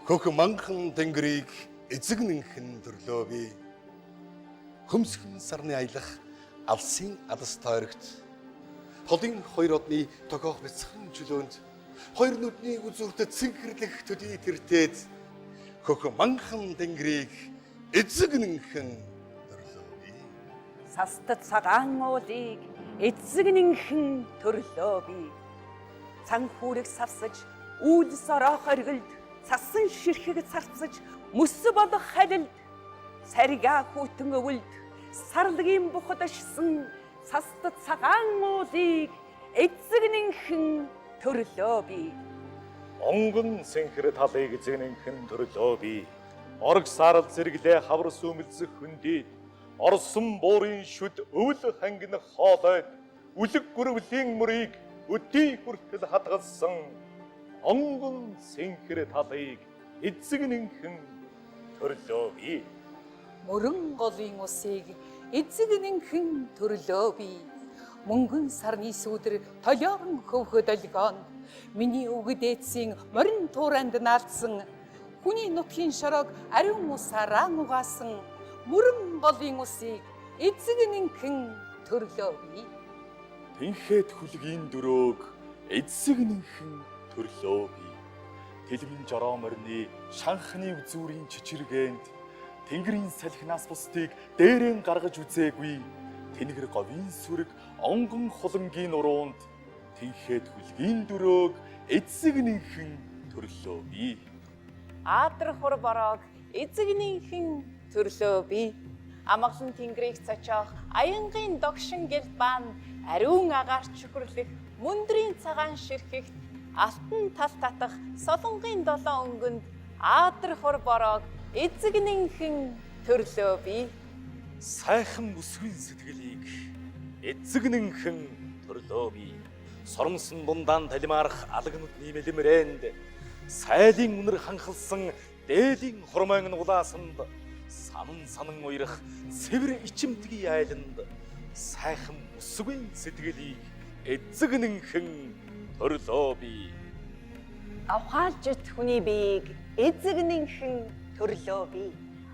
Хөх манхан тэнгэрийг эзэгнэнхэн төрлөө би. Хөмсгөн сарны аялах алсын алс тойрогт. Холын хоёр одны тохиох бяцхан чөлөөнд хоёр нүдний үзүүртэд цэнхэрлэх төдий тэртээд хөх манхан тэнгэрийг эзэгнэнхэн төрлөө би. Састад цагаан уулыг эзэгнэнхэн төрлөө би. Цанхүүрийг савсаж үүлс ороо хоригилд цасан ширхэг царцаж мөс болох халилд сарга хүтэн өвөлд сарлагын бухад ашсан састад цагаан уулыг эзэгнэнхэн төрлөө би. Онгон сэнхэр талыг эзэгнэнхэн төрлөө би. Орог сарал зэрэглээ хавар сүмэлзэх хүндийд орсон буурын шүд өвөл хангинах хоолойд үлэг гүрвлийн мөрийг өдий хүртэл хадгалсан онгон сэнхэр талыг эзэгнэнхэн төрлөө би. Мөрөн голын усыг эзэгнэнхэн төрлөө би. Мөнгөн сарны сүүдэр толиорон хөвхөд олгоонд миний өвгөд эцсийн морин тууранд наалдсан хүний нутгийн шорог ариун усаараа нугаасан мөрөн голын усыг эзэгнэнхэн төрлөө би. Тэнхээд хүлгийн дөрөөг эзэгнэнхэн төрлөө би. Тэлмэн жороо морины шанхны үзүүрийн чичиргээнд тэнгэрийн салхинаас бусдыг дээрэн гаргаж үзээгүй. Тэнгэр говийн сүрэг онгон хулангийн уруунд тэнхээд хүлгийн дөрөөг эзэгнэнхэн төрлөө би. Аадар хур бороог эзэгнэнхэн төрлөө би. Амгалан тэнгэрийг цочоох аянгийн догшин гэлбаан ариун агаар чөхөрлөх мөндрийн цагаан ширхэгт алтан тал татах солонгын долоон өнгөнд аадар хур бороог эзэгнэнхэн төрлөө би. Сайхан бүсгүйн сэтгэлийг эзэгнэнхэн төрлөө би. Соромсон дундaan талимаарах алгнууд ниймэлэмрэнд сайлын үнэр ханхалсан дээлийн хормойн улаасанд санан санан уйрах цэвэр ичимтгий айланд сайхан бүсгүйн сэтгэлийг эзэгнэнхэн төрлөө би. Авхаалжит хүний биеийг эзэгнэнхэн төрлөө би.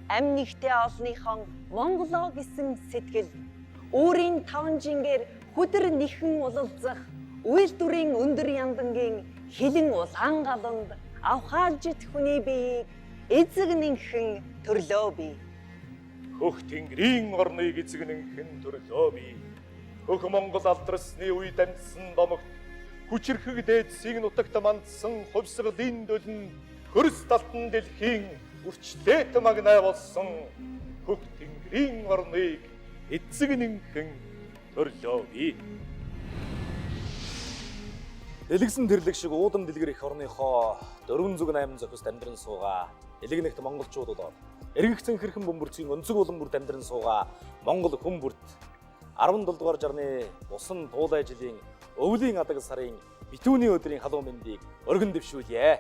Ам нэгтээ олныхон Монголоо гэсэн сэтгэл өөрийн таван жингээр хүдэр нэхэн улалзах үйлдвэрийн өндөр яндангийн хилэн улаан галанд авхаалжит хүний биеийг эзэгнэнхэн төрлөө би. Хөх тэнгэрийн орныг эзэгнэнхэн төрлөө би. Хөх Монгол алдрасны үед амьдсан домогт хүчирхэг дээдсийг нутагт мандсан хувьсгалын дөлн хөрс талтан дэлхийн үрчлээт магнай болсон хөх тэнгэрийн орныг эзэгнэнхэн төрлөө би. Дэлгсэн тэрлэг шиг уудам дэлгэр их орныхоо 408 зохист амьдран суугаа дэлгэнэгт монголчуудад эргэгцэн хэрхэн бөмбөрцгийн өнцөг улам бүрт амьдран суугаа монгол хүн бүрт 17 дугаар жарны усан туулай жилийн өвлийн адаг сарын битүүний өдрийн халуун мэндийг өргөн дэвшүүлье.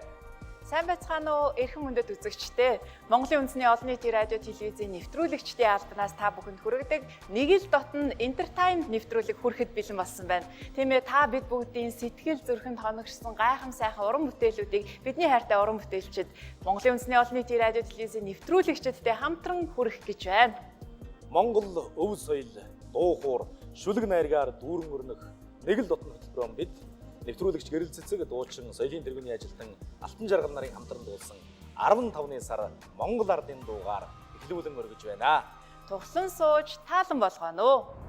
Сайн байцгаана уу эрхэм хүндэт үзэгчдээ. Монголын үндэсний олон нийтийн радио телевизийн нэвтрүүлэгчдийн албанаас та бүхэнд хүргэдэг нэг л дотн entertainment нэвтрүүлэг хүрэхэд бэлэн болсон байна. Тийм ээ, та бид бүгдийн сэтгэл зүрхэнд хоногшсон гайхам сайхан уран бүтээлүүдийг бидний хайртай уран бүтээлчид Монголын үндэсний олон нийтийн радио телевизийн нэвтрүүлэгчдтэй хамтран хүргэх гэж байна. Монгол өв соёл, дуу хуур, шүлэг найргаар дүүрэн өрнөх нэг л дотн хөтөлбөрөөр бид нэвтрүүлэгч Гэрэл Цэцэг дуучин соёлын тэргүүний ажилтан Алтан жаргал нарын хамтран дуулсан 15-ны сар Монгол ардын дуугаар эхлүүлэн өргөж байна. Туглан сууж таалан болгоно уу?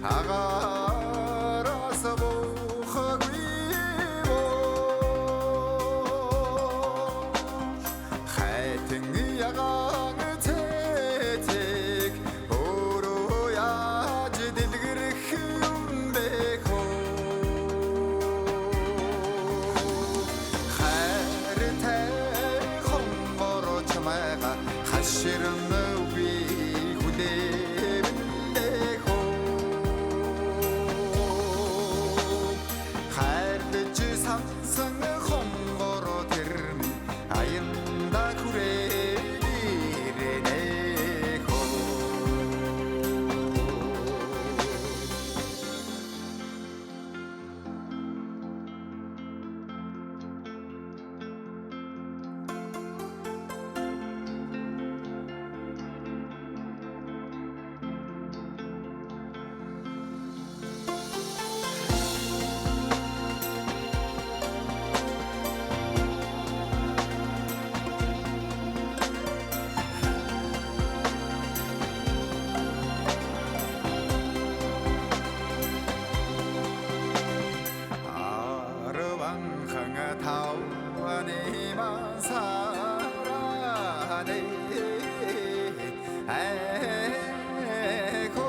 агаараас буухаггүй хайтан ягаан цэцэг өөрөө яаж дэлгэрэх юм бэ хайртай хонгор чамайга хаширмгүй хүлээвэндээ хайрлаж сансан хонгор тэрн аянда хүрээлэрэнэ 타와네만 사라네 에고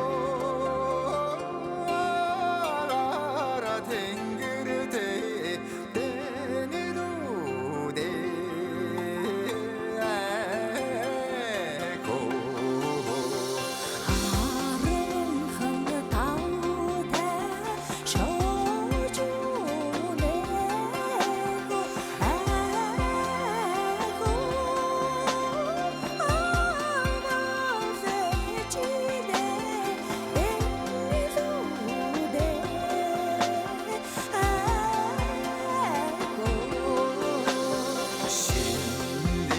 알아라 댕그르데 댕이루데 에고 신디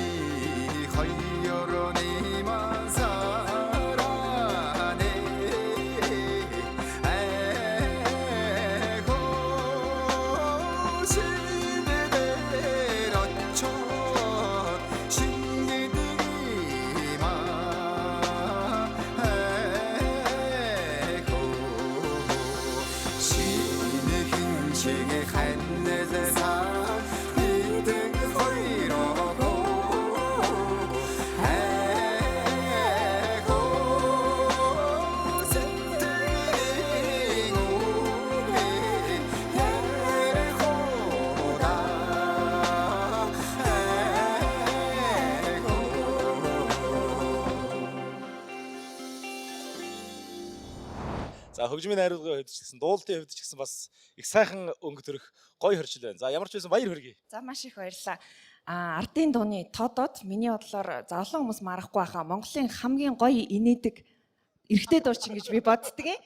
허여러니만 사라네 에고 시대대로쳐 신기들이만 에고 신의 힘식에 간내세상 이등 허이러고 에고 셋들이 우리 예고다 에고 За хөгжмийн найруулгын хувьд ч гэсэн дуулалтын хувьд ч гэсэн бас их сайхан өнгө төрөх гоё хоршил байна. За ямар ч байсан баяр хүргэе. За маш их баярлалаа. Ардын дууны тоодод миний бодлоор за олон хүмүүс марахгүй хаа Монголын хамгийн гоё инээдэг эрэгтэй дуучин гэж би боддгийн.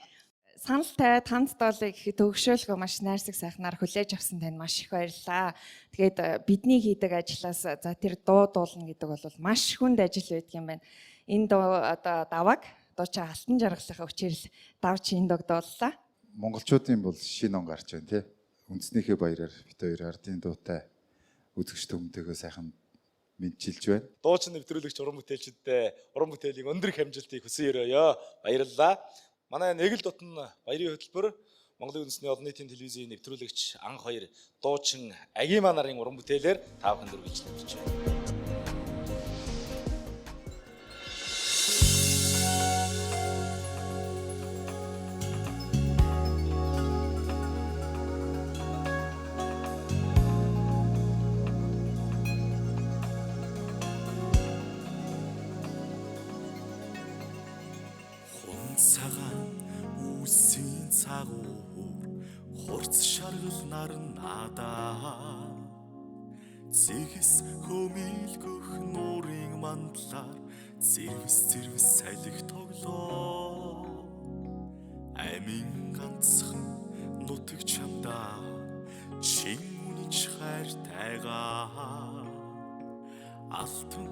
Саналтай танд доолыг гэхэд төгшөөлгөө маш найрсаг сайхнаар хүлээж авсан танд маш их баярлалаа. Тэгээд бидний хийдэг ажлаас за тэр дуу дуулна гэдэг бол маш хүнд ажил байдаг юм байна. Энэ дуу одоо даваг дуучин алтан жаргалынхаа хүчээр давж энэ дууг дууллаа. монголчуудын бол шинэ он гарч байна тий. Үндснийхээ баяраар бит хоёр ардын дуутай үзэгч төмөнтэйгөө сайхан мэдчилж байна. Дуучин нэвтрүүлэгч уран бүтээлчдэд уран бүтээлийн өндөр хэмжилтийг хүсэн өрөөё. Баярлалаа. Манай нэг л дотн баярын хөтөлбөр Монголын үндэсний олон нийтийн телевизийн нэвтрүүлэгч анх хоёр дуучин Агима нарын уран бүтээлээр та бүхэнд хүргэж нэвтрэж байна. Цагаан үсийн цагуур хурц шаргал нарнадаа зэгс хөмилгөх нуурын мандлаар зэрвс салхи тоглоо амин ганцхан нутаг чамдаа чин үнэж хайртайгаа алтан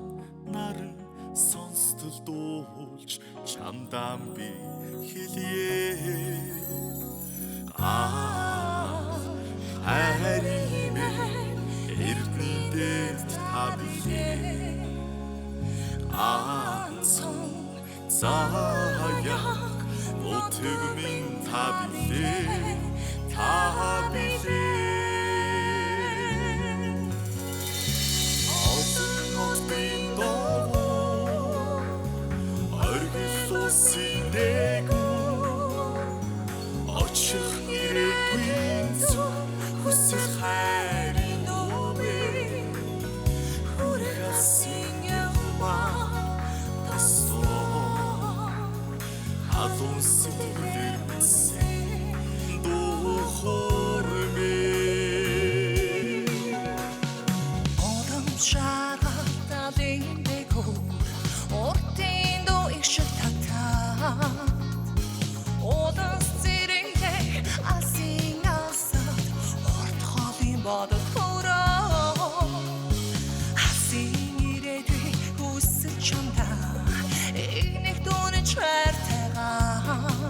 наран сонстол дуулж чамдаа би хэлье хайрime эрдний дэд табилээ анцхан заяа нутаг минь та билээ та билээ олон нутгийн доо оргил усын дээгүү очих ирээдүйн зүг хүсэл хайрын нөмөр хүрээсэн ямба тастоо хадун сэтгэлээр үсэн духормэ Одам шарахталын дээгүүр Ортын доо их шиг татаад Одас зэрэг асын асад Орт холын бодол хөрөө Асын ирээдүй хүсэл чамдаа Игнэх дүүнэж хайртайгаа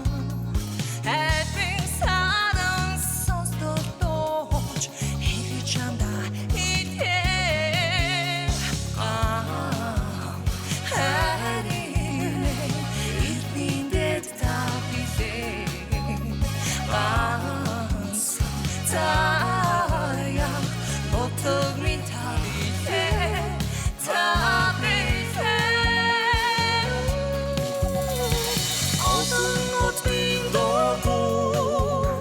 Хайрын саран сонсдол дооч Хэрэг чамдаа идээ Хайрын ирбиндэд та билээ Ганц тая Ботогрын та билээ Та билээ олон нутгийн доо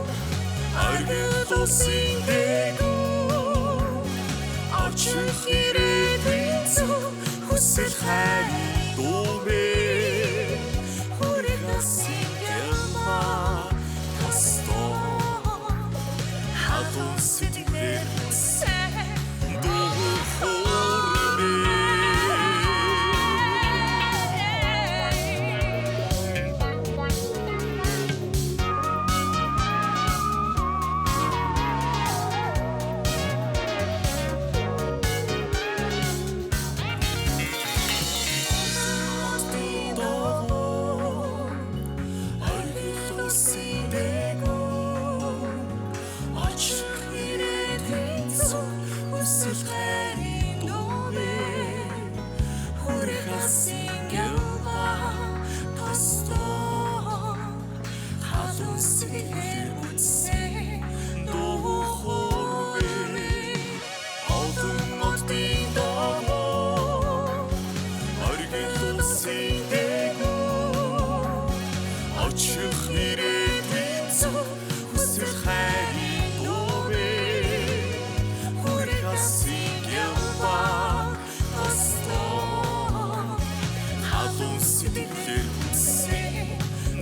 оргил усын дээгүү очих ирээдүйн зүг хүсэл хайрын дүүмэ хүрээсэн ямба тастоо хадун сэтгэлээр үсэн духормэ очих ирээдүйн зүг хүсэл хайрын дүүмэ хүрээсэн ямба тастоо хадун сэтгэлээр үсэн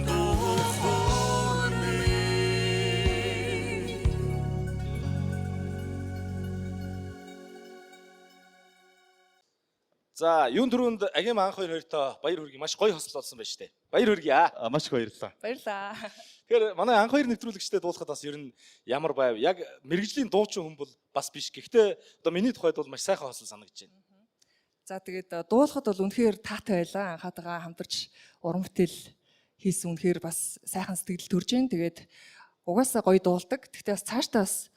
духормэ За, юун түрүүнд Агим анх хоёртой баяр хүргэе маш гоё хослол болсон байна шүү дээ. Баяр хүргэе. Маш их баярлалаа. Баярлаа. Тэгэхээр манай анх хоёр нэвтрүүлэгчтэй дуулахад бас ер нь ямар байв? Яг мэрэгжлийн дуучин хүн бол бас биш. Гэхдээ одоо миний тухайд бол маш сайхан хослол санагдаж байна. За тэгээд дуулахад бол үнэхээр таатай байлаа. Анхаатайгаа хамтарч уран бүтээл хийсэн үнэхээр бас сайхан сэтгэл төрж जैन. Тэгээд угаасаа гоё дуулдаг. Гэхдээ бас цаашдаа бас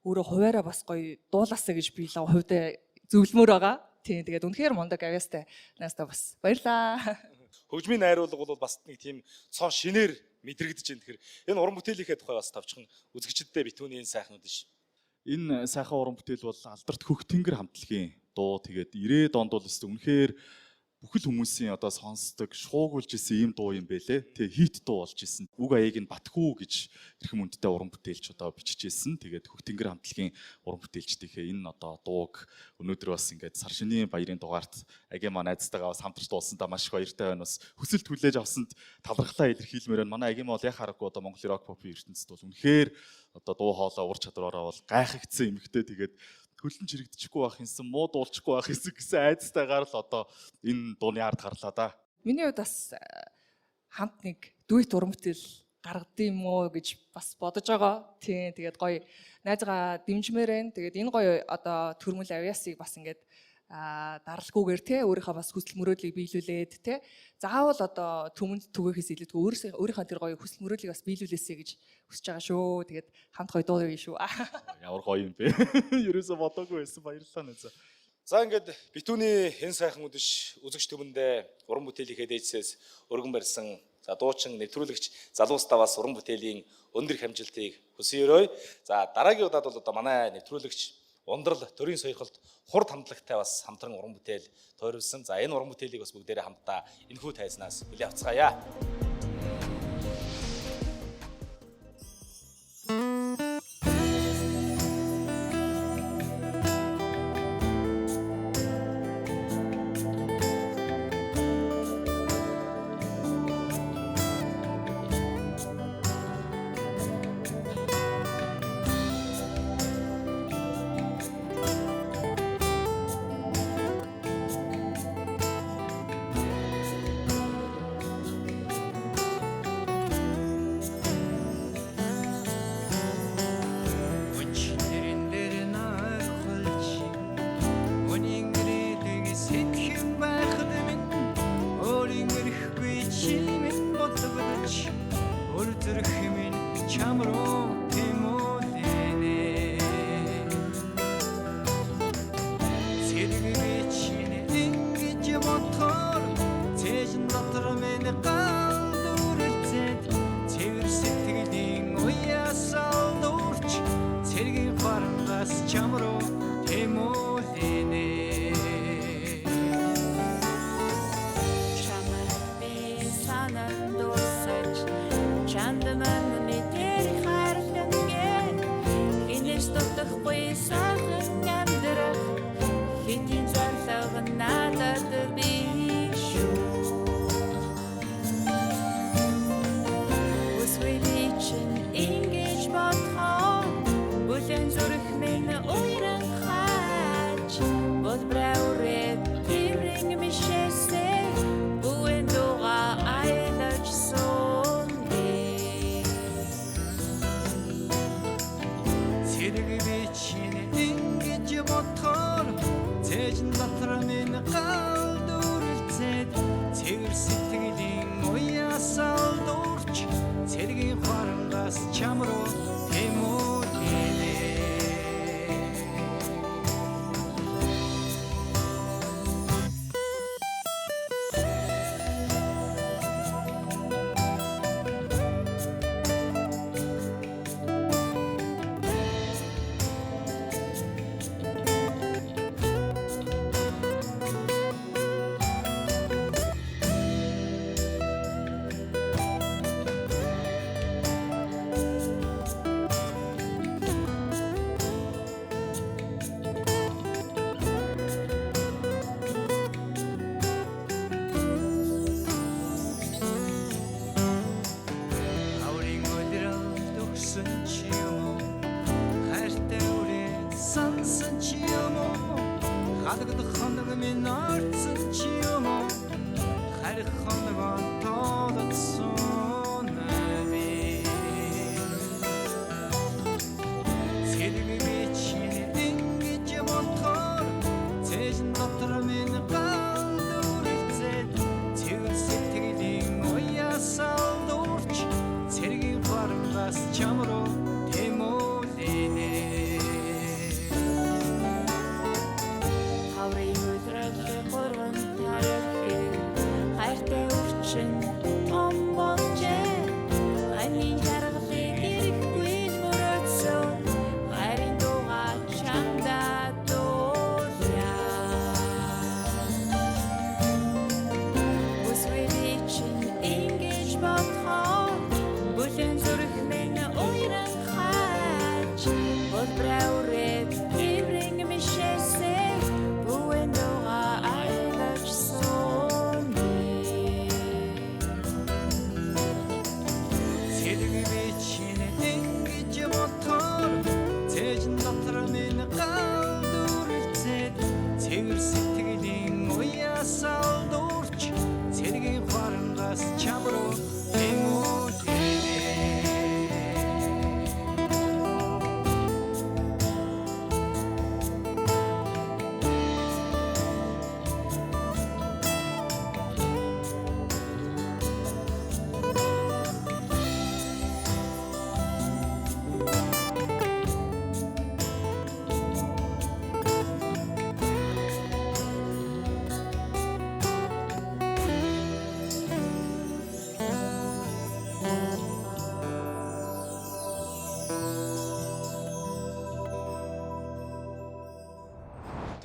өөрөө хуваараа бас гоё дуулаасаа гэж би л хувьдаа зөвлөмөр байгаа. Тийм тэгээд үнэхээр мундаг авьяастай наастаа бас баярлаа. Хөгжмийн найруулга бол бас нэг тийм цоо шинээр мэдрэгдэж байна. Тэгэхээр энэ уран бүтээлийнхээ тухай бас тавчхан үзэгчдэдээ битүүний энэ сайхнууд ш. Энэ сайхан уран бүтээл бол Алдарт Хөх Тэнгэр хамтлагийн дуу. Тэгээд 90-ад онд бол үнэхээр бүхэл хүмүүсийн одоо сонсдог, шуугуулж исэн ийм дуу юм бэлээ. Тэг хит дуу болж исэн. Үг аяыг нь Батхүү гэж эрхэм үндтэй уран бүтээлч одоо бичиж исэн. Тэгээд Хөх Тэнгэр хамтлагийн уран бүтээлчдийнхээ энэ одоо дууг өнөөдөр бас ингээд сар шинийн баярын дугаарт Аги маань найзтайгаа бас хамтарч дуулсандаа маш их баяртай байна. Бас хүсэлт хүлээж авсанд талархлаа илэрхийлмээр байна. Манай Аги маань яг харахгүй одоо Монголын рок попын ертөнцид бол үнэхээр одоо дуу хоолой ур чадвараараа бол гайхагдсан эмэгтэй. Тэгээд хөлн чирэгдэчихгүй байх юмсан, муу дуулчихгүй байх юмсан гэсэн айдстайгаар л одоо энэ дууны ард гарлаа да. Миний хувьд бас хамт нэг дуэт уран бүтээл гаргад юм уу гэж бас бодож байгаа. Тийм тэгээд гоё найзгаа дэмжмээр байна. Тэгээд энэ гоё одоо төрмөл авьяасыг бас ингээд даралгүйгээр те өөрийнхөө бас хүсэл мөрөөдлийг биелүүлээд те заавал одоо түмэнд түгээхээс илүүтэй өөрийнхөө тэр гоё хүсэл мөрөөдлийг бас биелүүлээсэй гэж хүсэж байгаа шүү. Тэгээд хамт гоё дуу юм шүү. Ямар гоё юм бэ? Ерөөсө бодоогүй байсан, баярлалаа нэ. За ингээд битүүний хэн сайхан үдэш үзэгч түмэндээ уран бүтээлийнхээ дээжсээс өргөн барьсан За дуучин нэвтрүүлэгч залуустаа бас уран бүтээлийн өндөр их амжилтыг хүсье. За дараагийн удаад бол одоо манай нэвтрүүлэгч Ундрал төрийн сойрхолд хурд хамтлагтай бас хамтран уран бүтээл тойрволсон. За энэ уран бүтээлийг бас бүгдээрээ хамтдаа энэхүү тайзнаас хүлээн авцгаая.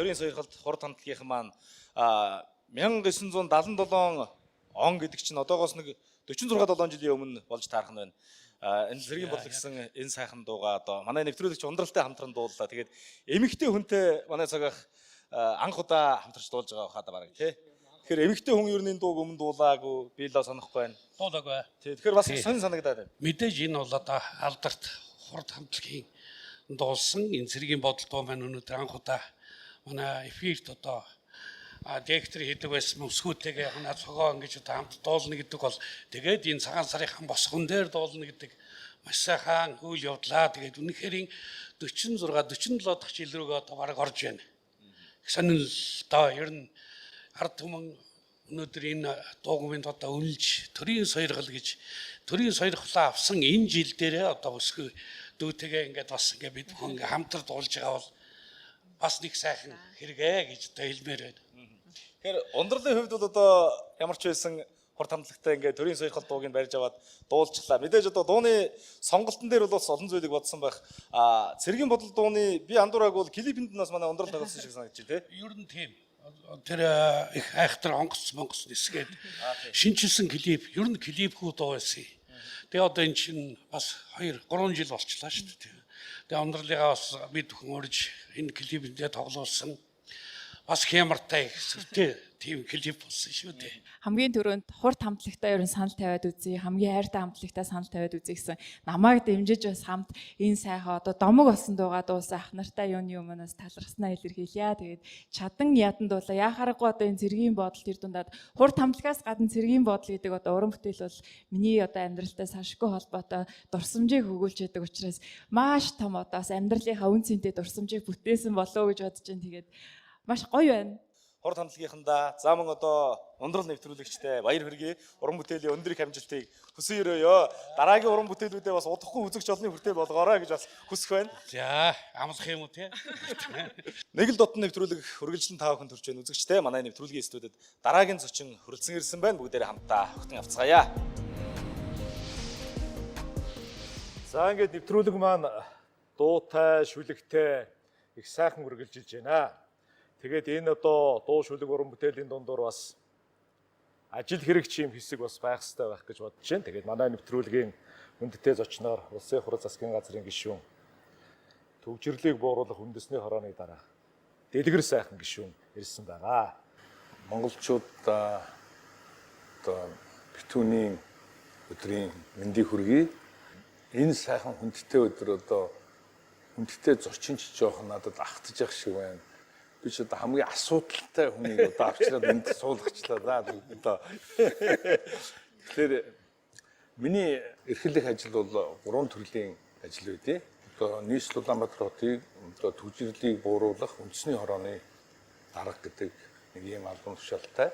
төрийн сойрхолд хурд хамтлагийнхан маань 1977 он гэдэг чинь одоогоос нэг 46-7 жилийн өмнө болж таарах нь байна. Энэ цэргийн бодлого гэсэн энэ сайхан дууга одоо манай нэвтрүүлэгч ундралтай хамтран дууллаа. Тэгээд эмэгтэй хүнтэй манай цагаах анх удаа хамтарч дуулж байгаа хаа бараг тий. Тэгэхээр эмэгтэй хүн ер нь энэ дууг өмнө дуулаагүй би л санахгүй байна. Дуулаагүй. Тий. Тэгэхээр бас сонь санагдаад байна. Мэдээж энэ бол одоо алдарт хурд хамтлагийн дуулсан энэ цэргийн бодол дуу маань өнөөдөр анх удаа манай эфирт одоо директор хийдэг байсан өсгүүтэйгээ ханаа цогоо ингэж одоо хамт дуулна гэдэг бол тэгээд энэ цагаан сарын босгон дээр дуулна гэдэг маш сайхан үйл явдлаа. Тэгээд үнэхээр 46 47 дахь жил рүүгээ одоо бараг орж байна. Сонирхол доо ер нь ард түмэн өнөөдөр энэ дуугмын одоо үнэлж төрийн сойрхол гэж төрийн сойрхолоо авсан энэ жил дээрээ одоо өсгөө дүүтэйгээ ингээд бас ингээд бид бүхэн хамтар дуулж байгаа бол бас нэг сайхан хэрэгэ гэж одоо хэлмээр байна. Тэгэхээр ундралын хувьд бол одоо ямар ч байсан хурд хамтлагтай ингээд төрийн сойрхол дууг нь барьж аваад дуулчлаа. Мэдээж одоо дууны сонголтын дээр бол бас олон зүйлийг бодсон байх. Цэргийн бодол дууны би андуураг бол клипэнд нас манай ундрал тоглосон шиг санагдаж байна тий. Ер нь тийм. Тэр их айхтар онгоц нисгээд шинжилсэн клип, ер нь клипхүү дуу байсан. Тэгээ одоо эн чинь бас 2 3 жил болчлаа шүү дээ. Тэгээ ундралыгаа бас бид бүхэн урьж энэ клипэндээ тоглуулсан. Бас хямартай ихтэй тийм клип болсон шүү дээ. Хамгийн түрүүнд хурд хамтлагтай ер нь санал тавиад үзье. Хамгийн хайртай хамтлагтай санал тавиад үзье гэсэн намайг дэмжиж бас хамт энэ сайхан одоо домог болсон дуугаа дуусан ах нартай юуны өмнөөс талархснаа илэрхийлье. Тэгээд чадан ядан дуулаа. Яхаарахгүй одоо энэ цэргийн бодол тэр дундаад хурд хамтлагаас гадна цэргийн бодол гэдэг одоо уран бүтээл бол миний одоо амьдралтай саншгүй холбоотой дурсамжийг хөгүүлж яадаг учраас маш том одоо бас амьдралынхаа үн цэнтэй дурсамжийг бүтээсэн болоо гэж бодож байна. Тэгээд маш гоё байна. Хурд хамтлагийнхандаа за мөн одоо ундрал нэвтрүүлэгчтэй баяр хүргэе. Уран бүтээлийн өндөр их амжилтыг хүсэн өрөөё. Дараагийн уран бүтээлүүдээ бас удахгүй үзэгч олонний хүртэл болгоорой гэж бас хүсэх байна. За амлах юм уу те? Нэг л дотн нэвтрүүлэг хүргэлжлэн та бүхэн төрж байна үзэгчтэй. Манай нэвтрүүлгийн студид дараагийн зочин хүрэлцэн ирсэн байна. Бүгдээрээ хамтдаа хөтөн авцгаая. За ингээд нэвтрүүлэг маань дуутай, шүлэгтэй их сайхан үргэлжилж байна. Тэгээд энэ одоо дуу шүлэг уран бүтээлийн дундуур бас ажил хэрэгч юм хэсэг бас байх хэрэгтэй байх гэж бодож байна. Тэгээд манай нэвтрүүлгийн хүндтэй зочноор Улсын хурал засгийн газрын гишүүн төвчрлийг бууруулах үндэсний хорооны дараа дэлгэр сайхан гишүүн ирсэн байгаа. Монголчууд одоо битүүний өдрийн мэндийг хүргэе. Энэ сайхан хүндтэй өдөр одоо хүндтэй зочинч жоох надад ахтаж явах шиг байна. Би ч одоо хамгийн асуудалтай хүнийг одоо авчираад энд суулгачлаа за одоо. Тэгэхээр миний эрхлэх ажил бол 3 төрлийн ажил байдیں۔ Одоо нийслэл Улаанбаатар хотыг одоо төвчрлийг бууруулах үндэсний хорооны дарга гэдэг нэг юм албан тушаалтай.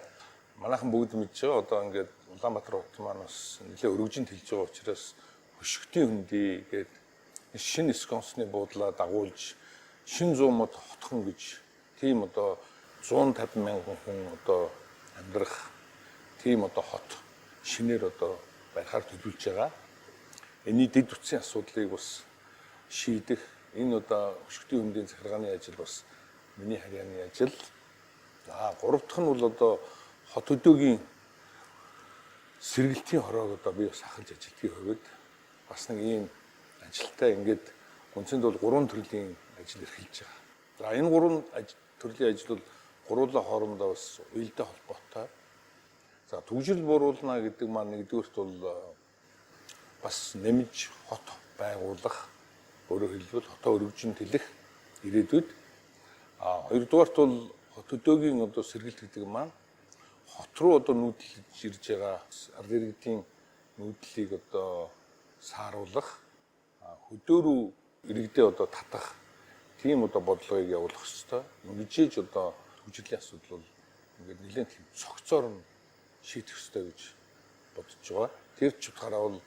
Манайхан бүгд мэдж байгаа одоо ингээд Улаанбаатар хот маань бас нэлээ өргөжинд хэлж байгаа учраас хөшгтийн хөндий гэдэг шинэ сконсны буудлаа дагуулж шин 100 мод хотхон гэж тийм одоо 150 мянган хүн одоо амьдрах тийм одоо хот шинээр одоо байхаар төлөвлөж байгаа. Энэний дэд утсын асуудлыг бас шийдэх энэ одоо хөшгтийн хөндийн захиргааны ажил бас миний харьяаны ажил. За 3 дахь нь бол одоо хот өдөөгийн сэргэлтийн хороог одоо би бас ахалж ажилтгийн хувьд бас нэг ийм ажилтаа ингээд үндсэнд бол 3 төрлийн ажил эрхэлж байгаа. За энэ 3 төрлийн ажил бол гуруула хоорондоо бас уялдаа холбоотой. За төвжирэл бууруулна гэдэг маань нэгдүгээрт бол бас нэмж хот байгуулах, өөрөөр хэлбэл хотоо өргөжин тэлэх ирээдүйд. Хоёрдугаарт бол хот өдөөгийн одоо сэргэлт гэдэг маань хот руу одоо нүүдлэж ирж байгаа ард иргэдийн нүүдлийг одоо сааруулах, хөдөө рүү иргэдээ одоо татах тийм одоо бодлогыг явуулах хэрэгтэй. Нэгжээж одоо төвчрлийн асуудал бол ингээд нэлээд цогцоор нь шийдэх хэрэгтэй гэж бодож байгаа. Тэр ч утгаараа бол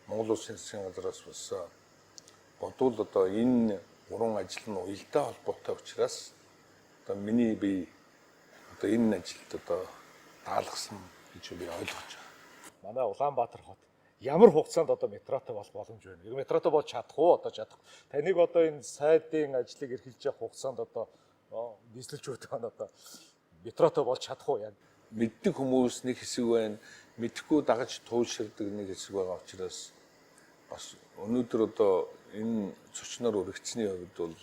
Монгол Улсын засгийн газраас бас бодвол одоо энэ 3 ажил нь уялдаа холбоотой учраас одоо миний би одоо энэ ажилд одоо даалгасан гэж би ойлгож байгаа. Манай Улаанбаатар хот ямар хугацаанд одоо метротой болох боломж байна? Метротой болж чадах уу? Одоо чадах. Таныг одоо энэ сайдын ажлыг эрхэлж явах хугацаанд одоо нийслэлчүүд маань одоо метротой болж чадах уу яг? Мэддэг хүмүүс нэг хэсэг байна, мэдхгүй дагаж тууширдаг нэг хэсэг байгаа учраас бас өнөөдөр одоо энэ зочноор өргөцсөний хувьд бол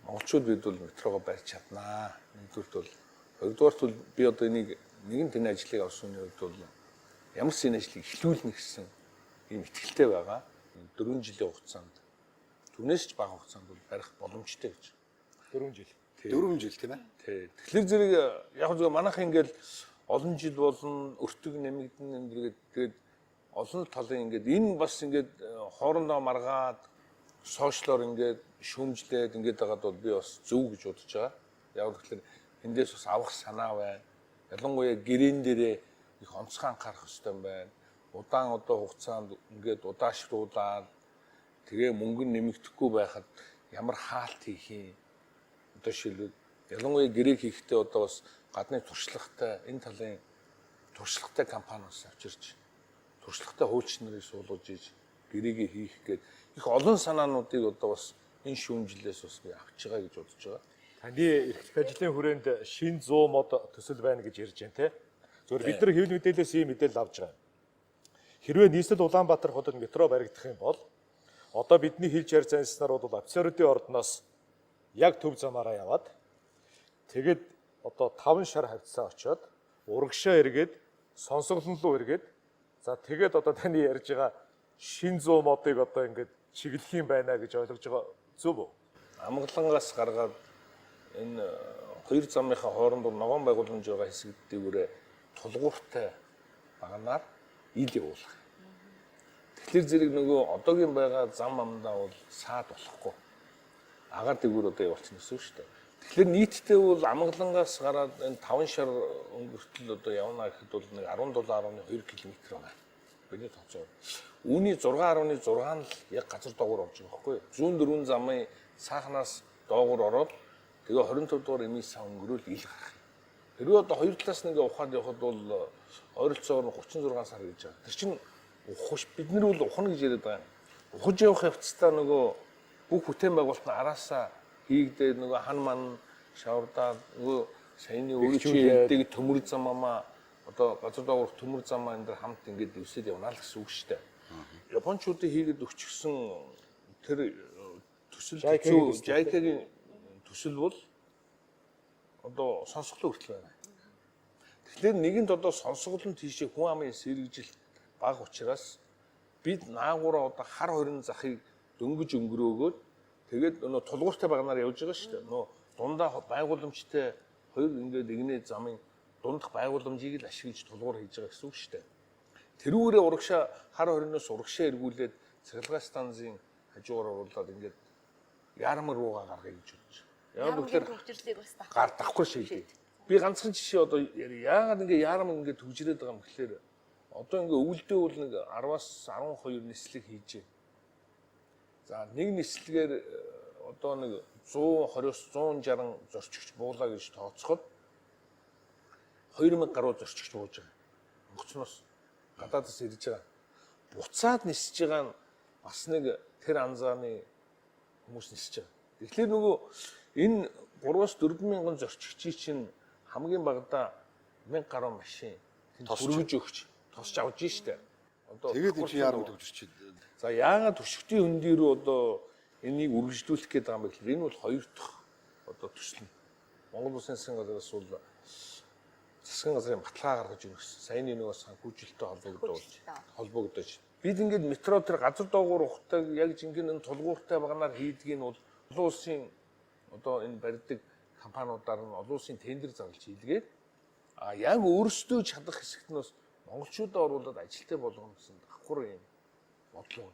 монголчууд бид бол метрогоо барьж чаднаа. Нэгдүгürt бол хоёрдугаарт бол би одоо энийг нэгэн таны ажлыг авсны хувьд бол ямар ч энэ ажлыг эхлүүлнэ гэсэн ийм итгэлтэй байгаа. 4 жилийн хугацаанд түүнээс ч бага хугацаанд бол барих боломжтой гэж. 4 жил. 4 жил тийм ээ. Тий. Тэгэхээр зэрэг яг зөв манайх ингээл олон жил болно, өртөг нэмэгдэн энэ тэгээд олон талын ингээд энэ бас ингээд хоорондоо маргаад сошиалор ингээд шүүмжлээд ингээд байгаад бол би бас зөв гэж бодож байгаа. Яг тэгэхээр эндээс бас авах санаа байна. Ялангуяа гэрээн дээрээ их онцгой анхаарах хэрэгтэй юм байна. Удаан одоо хугацаанд ингээд удаашруулаад тэгээ мөнгө нэмэгдэхгүй байхад ямар хаалт хийх юм. Одоо шилбэл ялангуяа гэрээг хийхдээ одоо бас гадны туршлагатай энэ талын туршлагатай компаниас авчирч туршлагатай хуульч нарыг суулгаж иж гэрээгээ хийх гээд их олон санаануудыг одоо бас энэ шүүмжлэлээс бас би авч байгаа гэж бодож байгаа. Таны эрхлэх ажлын хүрээнд шин 100 мод төсөл байна гэж ярьж байна те. Зөвхөн бид нар хэвлэл мэдээлэлээс ийм мэдээлэл авч байгаа. Хэрвээ нийслэл Улаанбаатар хотод метро баригдах юм бол одоо бидний хэлж ярьж байгаа санснаар бол Авцааруудын ордноос яг төв замаараа яваад тэгэд одоо 5 шар хавцаа очоод урагшаа эргээд сонсголон руу эргээд за тэгээд одоо таны ярьж байгаа шин 100 модыг одоо ингээд чиглэх юм байна гэж ойлгож байгаа зөв үү? Амгалангаас гаргаад энэ хоёр замынхаа хооронд ногоон байгууламж байгаа хэсэг дээгүүрээ тулгууртай баганаар ил явуулах. Тэгэхээр зэрэг нөгөө одоогийн байгаа зам амдаа бол саад болохгүй. Агаар дээгүүр одоо явуулчихна гэсэн үг шүү дээ. Тэгэхээр нийтдээ бол Амгалангаас гараад энэ 5 шар өнгөртөл одоо явна гэхэд бол нэг 17.2 км байна. Бидний тооцоо. Үүний 6.6 нь л яг газар доогуур орж байгаа байхгүй юу? 104 замын цаахнаас доогуур ороод тэгээ 25 дугаар эмийн сан өнгөрөөл ил гарах. Хэрвээ одоо хоёр талаас нь ингээ ухаад явхад бол ойролцоогоор 36 сар гэж байгаа. Тэр чинь ухах бид нар бол ухна гэж яриад байгаа. Ухаж явах явцдаа нөгөө бүх бүтээн байгуулалт нь араасаа хийгдээд нөгөө хан ман шавардаад нөгөө саяны өөрчлөлт хийдэг төмөр замаа одоо газар доогуур төмөр замаа энэ хамт ингээд өвсөд явна л гэсэн үг шүү дээ. Япончуудын хийгээд өгчихсөн тэр төсөл JICA-гийн төсөл бол одоо сонсголон хүртэл байна. Тэгэхээр нэгэнд одоо сонсголон тийшээ хүн амын сэргижилт бага учраас бид наагуураа одоо хар хорин захыг дөнгөж өнгөрөөгөөд тэгээд нөө тулгууртай багнаар явж байгаа шүү дээ. Нөө дундаа байгууламжтай хоёр ингээд игнэ замын дундах байгууламжийг л ашиглаж тулгуур хийж байгаа гэсэн үг шүү дээ. Тэрүүгээрээ урагшаа хар хориноос урагшаа эргүүлээд цахилгаан станцын хажуугаар оруулаад ингээд яармар руугаа гаргая гэж бодож байна. Яг тэгэхээр гардахгүй шийдээ. Би ганцхан жишээ одоо яагаад ингээ яарам ингээ төвжирээд байгаа юм гэхээр одоо ингээ өвөлдөө бол нэг 10-аас 12 нислэг хийжээ. За нэг нислэгээр одоо нэг 120-оос 160 зорчигч буулаа гэж тооцоход 2000 гаруй зорчигч бууж байгаа. Онгоцноос гадаадас ирж байгаа. Буцаад нисэж байгаа нь бас нэг тэр анзааны хүмүүс нисэж байгаа. Тэгэхээр нөгөө энэ 3-аас 4,000 зорчигчийг чинь хамгийн багадаа 1000 гаруй машин төрөж өгч тосч авч штэ. Одоо тэгээд энэ чинь яарам төвчөрч байна. За яагаад туршигтын хөндий рүү одоо энийг үргэлжлүүлэх гээд байгаа юм бэ гэхээр энэ бол хоёр дахь одоо төсөл нь. Монгол Улсын засгийн газраас бол засгийн газрын баталгаа гаргаж өгсөн. Саяны нөгөө санхүүжилттэй холбогдож. Бид ингээд метро тэр газар доогуур ухтаг яг жинхэнэ энэ тулгууртай багнаар хийдгийг нь бол олон улсын одоо энэ барьдаг компаниудаар нь олон улсын тендер зарлж хийлгээд яг өөрсдөө чадах хэсэгт нь бас монголчуудаа оруулаад ажилттай болгоно гэсэн давхар юм бодлоо.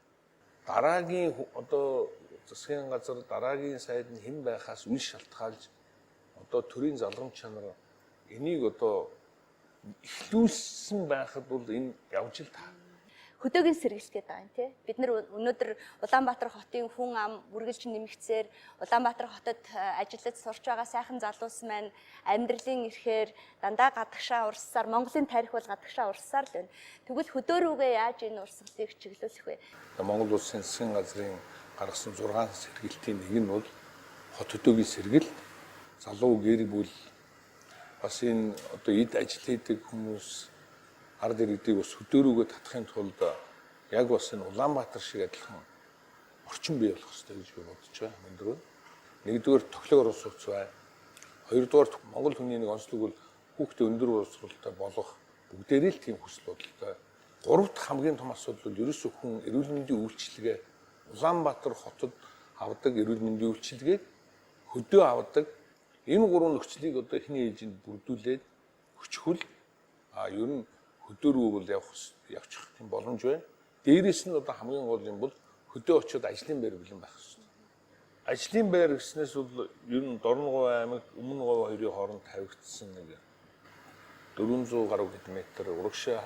Дараагийн одоо засгийн газар дараагийн сайд нь хэн байхаас үл шалтгаалж одоо төрийн залгамж чанар энийг одоо эхлүүлсэн байхад бол энэ явж л таа. Хөдөөгийн сэргийлт гэдэг байгаа юм тий. Бид нар өнөөдөр Улаанбаатар хотын хүн ам үргэлж нэмэгцээр Улаанбаатар хотод ажиллаж сурч байгаа сайхан залуус маань амьдралын эрхээр дандаа гадагшаа урссаар Монголын тарих бол гадагшаа урссаар л байна. Тэгвэл хөдөө рүүгээ яаж энэ урсгалыг чиглүүлэх вэ? Монгол Улсын засгийн газрын гаргасан 6 сэргийлтийн нэг нь бол хот хөдөөгийн сэргийл. залуу гэр бүл бас энэ одоо эд ажил хийдэг хүмүүс ард иргэдийг бас хөдөөрөөгөө татахын тулд яг бас энэ Улаанбаатар шиг адилхан орчин бий болох хэрэгтэй гэж би бодож байгаа. Өнөөдөр нэгдүгээр тоглог орон сууц бай. Хоёрдугаар Монгол хүний нэг онцлог бол хүүхдээ өндөр боловсролтой болох бүгдээрээ л тийм хүсэл бодолтой. Гуравт хамгийн том асуудал бол ерөөсөө хүн эрүүл мэндийн үйлчилгээ Улаанбаатар хотод авдаг эрүүл мэндийн үйлчилгээг хөдөө авдаг. Энэ гурван нөхцөлийг одоо эхний ээлжинд бүрдүүлээд хүчхүүл ер нь хөдөө рүү бол явчих тийм боломж байна. Дээрээс нь одоо хамгийн гол юм бол хөдөө очиод ажлын байр бэлэн байх хэрэгтэй. Ажлын байр гэснээс бол ер нь Дорноговь аймаг Өмнө Говь хоёрын хооронд тавигдсан нэг 400 гаруй км урагшаа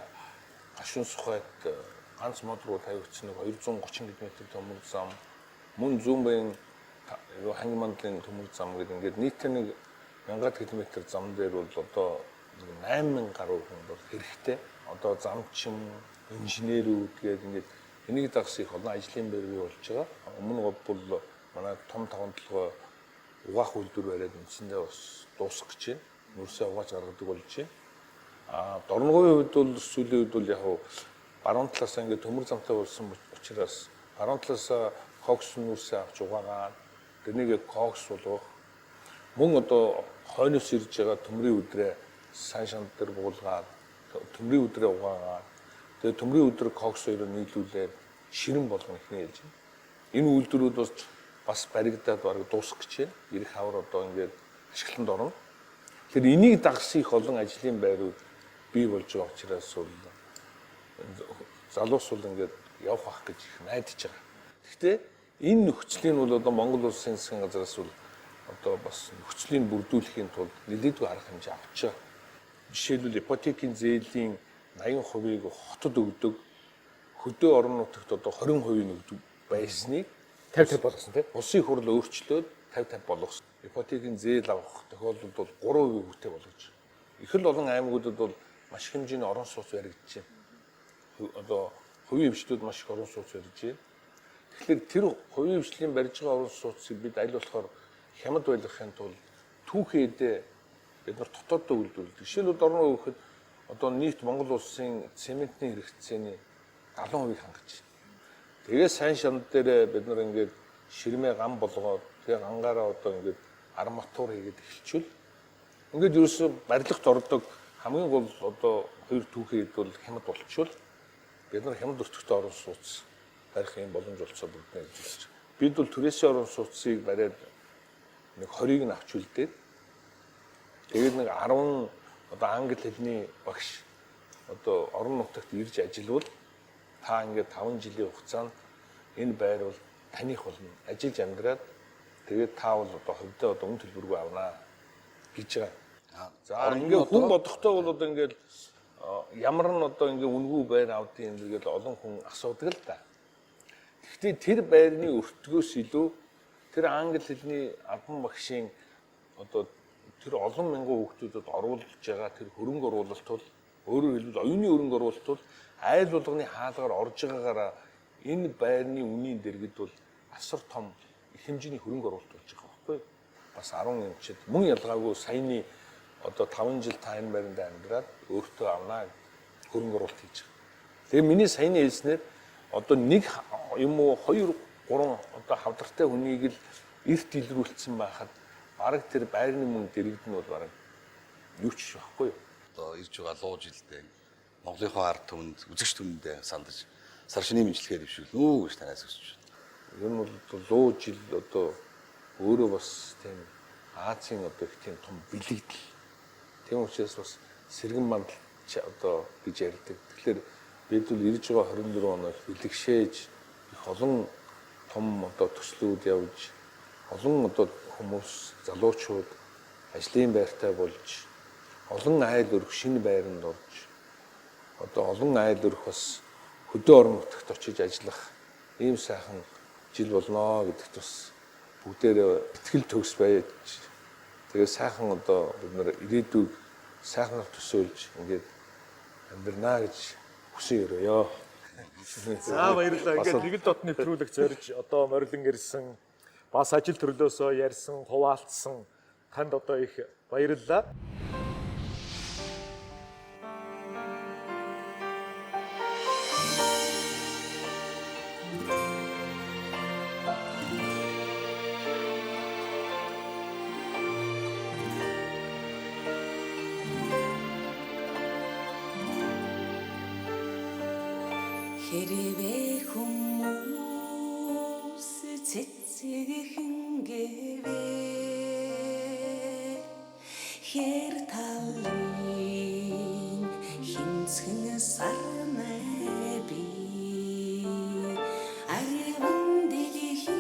Гашуун Сухайд ганц мод руу тавигдсан нэг 230 км төмөр зам мөн Зүүнбаян ханги мандлын төмөр зам гэдэг ингээд нийтээр нэг 1000 км зам дээр бол одоо 8000 гаруй хүн бол хэрэгтэй. Одоо замчин, инженерүүд гэдэг ингээд энийг дагс их олон ажлын байр бий болж байгаа. Өмнө Говь бол манай том таван толгой угаах үйлдвэр бариад үндсэндээ бас дуусах гэж байна. Нүрсээ угааж гаргадаг болж байна. Дорноговын хувьд бол сүүлийн үед бол яг баруун талаасаа ингээд төмөр замтай болсон учраас баруун талаасаа кокс нүрсээ авч угаагаад тэрнийг кокс болгох мөн одоо хойноос ирж байгаа төмрийн өдрөө сан шанд дээр буулгаад төмрийн өдрөө угаагаад тэгээ төмрийн өдөр кокс хоёроо нийлүүлээд ширэн болгоно ихний ээлж. Энэ үйлдвэрүүд бас баригдаад бараг дуусах гэж байна. Ирэх хавар одоо ингээд ашиглалтанд орно. Тэгэхээр энийг дагсан их олон ажлын байрууд бий болж байгаа учраас бол залуус бол ингээд явах байх гэж их найдаж байгаа. Гэхдээ энэ нөхцөлийг бол одоо Монгол Улсын засгийн газраас бол одоо бас нөхцөлийг бүрдүүлэхийн тулд нэлээдгүй арга хэмжээ авч байгаа. Жишээлбэл ипотекийн зээлийн 80%-ийг хотод өгдөг, хөдөө орон нутагт одоо 20% өгдөг байсныг 50-50 болгосон тийм. Улсын хурл өөрчлөөд 50-50 болгосон. Ипотекийн зээл авах тохиолдолд бол 3% хүүтэй болгож байна. Их л олон аймагуудад бол маш их хэмжээний орон сууц баригдаж байна. Одоо хувийн хвшлүүд маш их орон сууц барьж байна. Тэгэхээр тэр хувийн хвшлийн барьж байгаа орон сууцыг бид аль болохоор хямд байлгахын тулд түүхээд бид нар дотооддоо үйлдвэрлэдэг. Жишээлбэл Дорноговь гэхэд одоо нийт Монгол улсын цементний хэрэгцээний 70% хангаж байна. Тэгээ сайн шанд дээр бид нар ингээд ширмээ гам болгоод тэгээ гангаараа одоо ингээд арматур хийгээд эхэлчихвэл ингээд ерөөсө барилгад ордог хамгийн гол одоо хоёр түүхийд бол хямд болчихвол бид нар хямд өртөгтэй орон сууц барих юм боломж олцоо бүгднээ хэлж байна. Бид бол түрээсийн орон сууцыг бариад нэг 20-ыг нь авч үлдээд тэгээд нэг 10 одоо англи хэлний багш одоо орон нутагт ирж ажиллавал та ингээд 5 жилийн хугацаанд энэ байр бол таних болно. Ажиллаж амьдраад тэгээд та бол одоо хувьдаа одоо үн төлбөргүй авнаа гэж байгаа. За ингээд хүн бодохдоо бол одоо ингээд ямар нь одоо ингээд үнгүй байр авдیں۔ Ингээд олон хүн асуудаг л да. Гэхдээ тэр байрны өртгөөс илүү тэр англи хэлний албан багшийн одоо тэр олон мянган хүүхдүүдэд оруулж байгаа тэр хөрөнгө оруулалт бол өөрөөр хэлбэл оюуны хөрөнгө оруулалт бол айл болгоны хаалгаар орж байгаагаараа энэ байрны үнийн дэргэд бол асар том их хэмжээний хөрөнгө оруулалт болж байгаа байхгүй юу? Бас 10 эмчэд мөн ялгаагүй саяны одоо 5 жил та энэ байранд амьдраад өөртөө авнаа хөрөнгө оруулалт хийж байгаа. Тэгээ миний саяны хэлснээр одоо нэг юм уу 2 3 одоо хавдартай хүнийг л эрт илрүүлсэн байхад бараг тэр байрны мөнгө дэрэгд нь бол бараг юу ч байхгүй юу? Одоо ирж байгаа луу жилдээ Монголынхоо ард түмэнд үзэгч түмэндээ сандаж сар шинийн мэдлэгээ дэвшүүлнэ гэж танаас хүсэж байна. Энэ бол луу жил одоо өөрөө бас тийм Азийн одоо их тийм том бэлэгдэл. Тийм учраас бас сэргэн мандал одоо гэж ярьдаг. Тэгэхээр бид бол ирж байгаа 24 оноо бэлэгшээж их олон том одоо төслүүд явж олон одоо хүмүүс залуучууд ажлын байртай болж олон айл өрх шинэ байранд орж одоо олон айл өрх бас хөдөө орон нутагт очиж ажиллах ийм сайхан жил болно гэдэгт бас бүгдээрээ итгэл төгс байж тэгээ сайхан одоо бид нар ирээдүйг сайхнаар төсөөлж ингээд амьдрнаа гэж хүсэн өрөөё. За баярлалаа. Ингээд нэг л дот нэвтрүүлэг зорж одоо морилон ирсэн бас ажил төрлөөсөө ярьсан, хуваалцсан Танд одоо их баярлалаа. Хэрвээ хүмүүс цэцэг хингэвэ хэр талын хинцгэн сарнаа би ариван дэлхий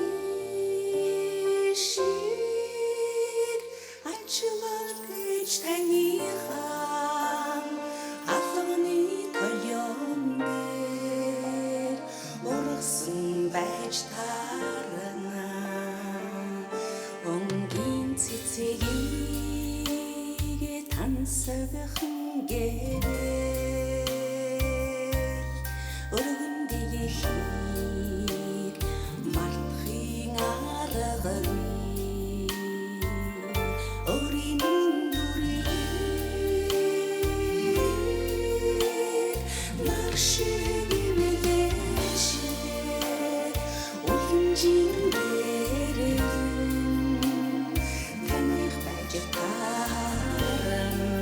шиг ачвал гэж танихан алганы толён дээр ургасан байж тарана өнгийн цэцгийг тансагхан гэвэл өргөн дэлхийг мартахын аргагүй өрийн дүрийг наршиг мэдээш улинжин дээрэн таних байж тарана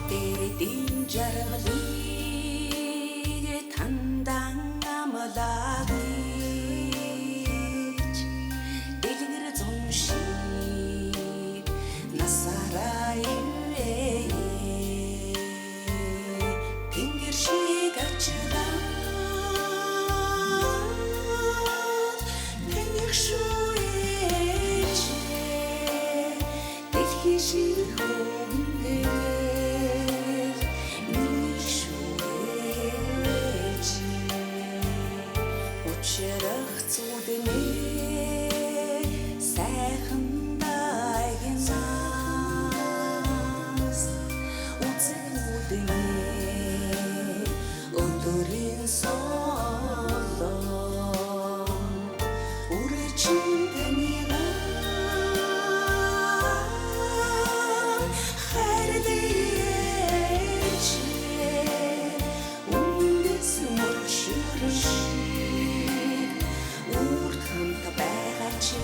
Дэдийн жаргалыг тандан амлагич дэлгэр зун шиг насараа ивэ тэнгэр шиг ачдаг тэнгэр шуэж дэлхий шиг хүндээ Учрах зүднээ сайхан дайгнаас үзэгнүүдээ өдөрийн солон үрчин таньгаа хайрлаж үндэс мөчрөш урд хамт байгаа чи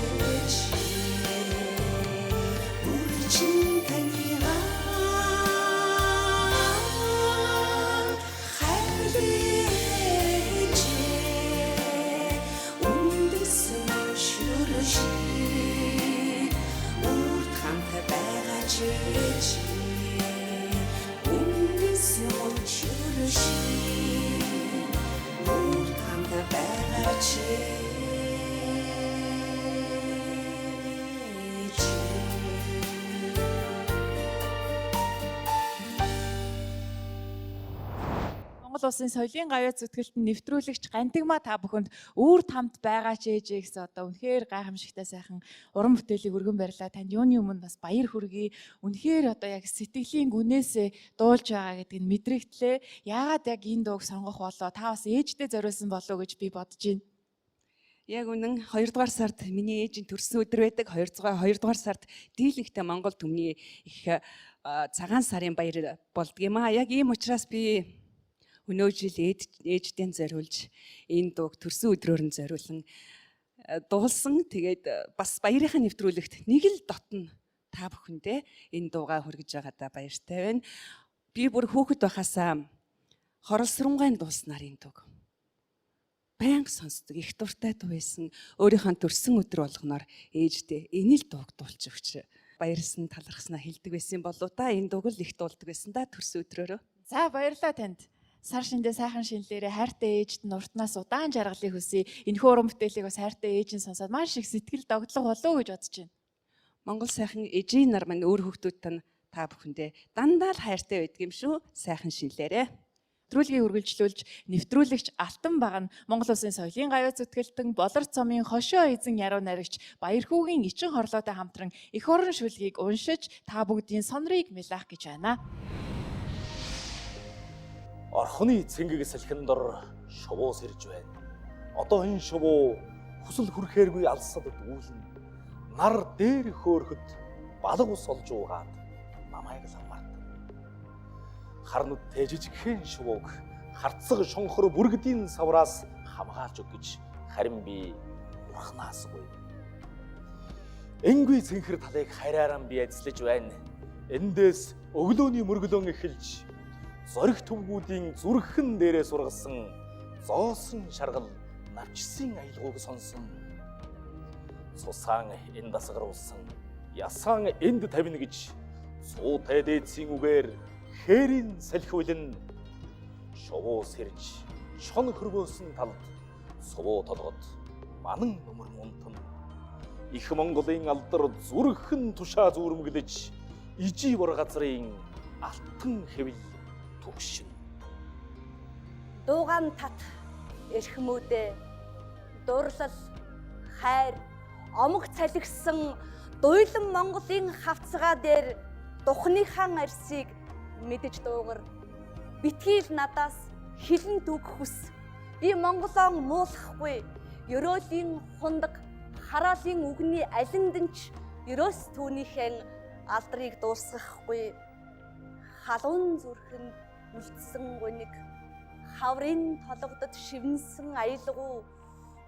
үрчин таньгаа хайрлаж үндэс мөчрөш урд хамт байгаа чи үндэс мөчрөш урд хамт байгаа чи Монгол Улсын соёлын гавьяа зүтгэлтэн нэвтрүүлэгч Гантигма та бүхэнд үүрт хамт байгаа ч ээжээ гэсэн одоо үнэхээр гайхамшигтай сайхан уран бүтээлийг өргөн барьлаа. Танд юуны өмнө бас баяр хүргэе. Үнэхээр одоо яг сэтгэлийн гүнээсээ дуулж байгаа гэдгийг мэдрэгдлээ. Яагаад яг энэ дууг сонгох болоо? Та бас ээждээ зориулсан болов гэж би бодож байна. Яг үнэн 2 дугаар сард миний ээжийн төрсөн өдөр байдаг. 2 дугаар сард дийлэнхтэй Монгол түмний их цагаан сарын баяр болдгийм аа. Яг ийм учраас би өнөө жил ээждээ зориулж энэ дууг төрсөн өдрөөр нь зориулсан дуулсан. Тэгээд бас баярынхаа нэвтрүүлэгт нэг л дотн та бүхэндээ энэ дуугаа хүргэж байгаадаа баяртай байна. Би бүр хүүхэд байхасаа хорол сүрэнгаан дууснаар энэ дууг байнга сонсдог, их дуртай дуу байсан. Өөрийнхөө төрсөн өдөр болгоноор ээждээ энэ л дууг дуулж өгч баярлсан, талархснаа хэлдэг байсан болоо та. Энэ дууг л их дуулдаг байсан да төрсөн өдрөөрөө. За баярлалаа танд. Сар шиндээ сайхан шинлээрээ хайртай ээжд нь уртнаас удаан жаргалыг хүсье. Энэхүү уран бүтээлийг бас хайртай ээж нь сонсоод маш их сэтгэл догтлого болов уу гэж бодож байна. Монгол сайхан ээжийн нар маань өөр хүүхдүүд тань та бүхэндээ дандаа л хайртай байдаг юм шүү. Сайхан шинлээрээ. Нэвтрүүлгийг үргэлжлүүлж нэвтрүүлэгч Алтан баг нь Монгол Улсын соёлын гавьяа зүтгэлтэн Болор цомын хошоо эзэн яруу найрагч Баярхүүгийн эчин хорлоотой хамтран эх орон шүлгийг уншиж та бүгдийн сонрыг мэлах гэж байна. Орхны цэнгэг салхин дор шувуу сэрж байна. Одоо энэ шувуу хүсэл хүрхээргүй алсад дүүлэн нар дээр хөөрөхөд балга ус олж уугаад намайг ламарт. Харнуудтай жижигхэн шувууг харцаг шонхор бүргэдийн савраас хамгаалж өг гэж харин би урахнаасгүй. Энгүй цэнхэр талыг хайрааран би эзлэж байна. Эндээс өглөөний мөргөлөн эхэлж зориг төвгүүдийн зүрхэн дээрээ сургасан зоосон шаргал навчсын аялгауг сонсон. Цусаан энд дасгаруулсан ясаан энд тавина гэж суутай дээдсийн үгээр хээрийн салхиулн шувуу сэрж шон хөргөөсөн талд сувуу толгод манан нөмөр мунтан их Монголын алдар зүрхэн тушаа зүрмгэлж ижи бор газрын алтан хэвэл түгшин. Дууган тат эрхмүүдээ дурлал хайр омог цалигсан дуйлан Монголын хавцгаа дээр духныхан арсыг мэдэж дуугар битгийл надаас хилэн дүг хүс би Монголон муулахгүй ёроолийн хундаг хараалын үгний алиндэнч ёроос түүнийхэн алдрыг дуусгахгүй халуун зүрхэнд үлдсэн гүнэг хаврын толгодод шивнсэн аялгау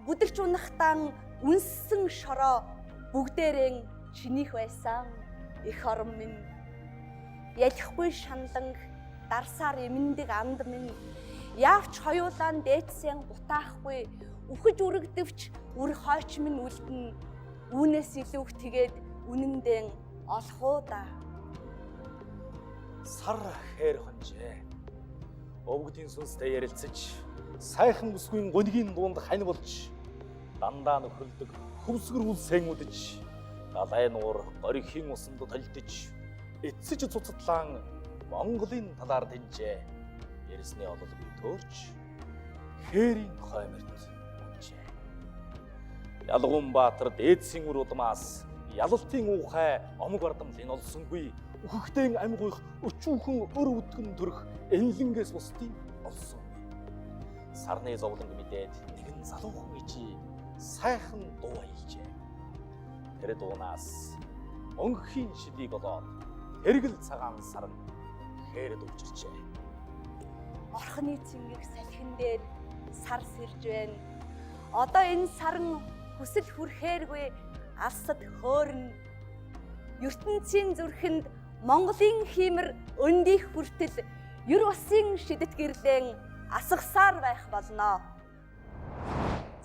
бүдэрч унахтан үнссэн шороо бүгдээрэн чинийх байсан их орон минь ялихгүй шаналнг дарсаар эмэндэг анд минь яавч хоёулаан дээдсэн гутаахгүй үхэж үрэгдэвч үр хойч минь үлдэн үүнээс илүүх тэгээд үнэндээ олох уу да. Сар хээр хонжээ. Өвгдийн сүнстэй ярилцаж сайхан бүсгүй гүнгийн дуунд хань болж дандаа нөхрөлдөг хөвсгөр үл сэн үдэж далай нуур горийн усанд толдож эцэж цуцтлаан Монголын талаар тэнжээ. Ярсны ололгүй төөрч хээрийн хойморт унжээ. Ялгуун баатар дээдсийн үр удмаас ялалтын уухай омог бардамлын олсонгүй үхэгтэй амьгүйх өчүүхэн өр үтгэн төрөх энлэнгээс бусдын олсон. Сарны зовлонг мэдээд нэгэн залуухан ижи сайхан дуу хэлжээ. Тэр дуунаас өнгөхийн шидийг олоод тэргэл цагаан сарн хээрэд учирчээ. Орхны цэнгэг салхин дээр сар сэрж байна. Одоо энэ сарн хүсэл хүрхээргүй алсад хөөрнө. ертөнцийн зүрхэнд Монголын хиймэр өндих хүртэл юр усын шидэт гэрлэн асгасаар байх болно.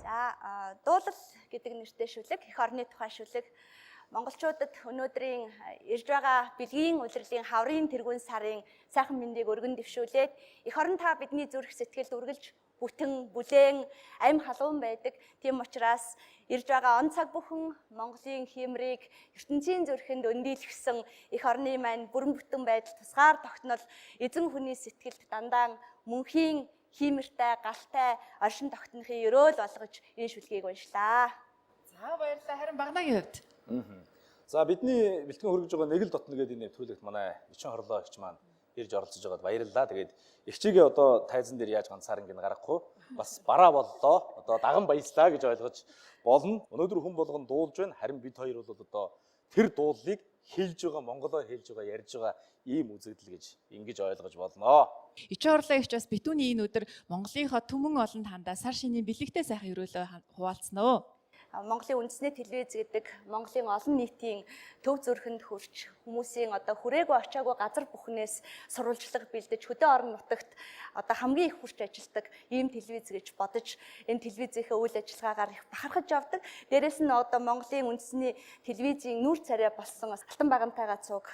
За дуулал гэдэг нэртэй шүлэг, эх орны тухай шүлэг монголчуудад өнөөдрийн ирж байгаа бэлгийн улирлын хаврын тэргүүн сарын сайхан мэндийг өргөн дэвшүүлээд эх орон та бидний зүрх сэтгэлд үргэлж бүтэн бүлээн амь халуун байдаг. Тийм учраас ирж байгаа он цаг бүхэн Монголын хиймрийг ертөнцийн зүрхэнд өндийлгсэн эх орны маань бүрэн бүтэн байдал тусгаар тогтнол эзэн хүний сэтгэлд дандаа мөнхийн хиймэртэй галтай оршин тогтнохын өрөөл болгож энэ шүлгийг уншлаа. За баярлалаа. Харин багнагийн хувьд. За бидний бэлтгэн хөргөж байгаа нэг л дотно гэдэг энэ нэвтрүүлэгт манай эчин хорлоо эгч маань ирж оролцож байгаад баярлалаа. Тэгээд эгчигээ одоо тайзан дээр яаж ганцаар ингэ гаргахгүй бас бараа боллоо. Одоо даган баяслаа гэж ойлгож болно. Өнөөдөр хүн болгон дуулж байна. Харин бид хоёр бол одоо тэр дуулыг хэлж байгаа, монголоор хэлж байгаа, ярьж байгаа ийм үзэгдэл гэж ингэж ойлгож болно. Эчин хорлоо эгч бас битүүний энэ өдөр Монголынхоо түмэн олон тандаа сар шинийн бэлэгтэй сайхан өрөөлөө хуваалцсан уу? Монголын үндэсний телевиз гэдэг Монголын олон нийтийн төв зүрхэнд хүрч хүмүүсийн одоо хүрээгүй очиагүй газар бүхнээс сурвалжлага бэлдэж хөдөө орон нутагт одоо хамгийн их хүрч ажилдаг ийм телевиз гэж бодож энэ телевизийнхээ үйл ажиллагаагаар их бахархаж явдаг. Дээрээс нь одоо Монголын үндэсний телевизийн нүүр царай болсон Алтан багантайгаа цуг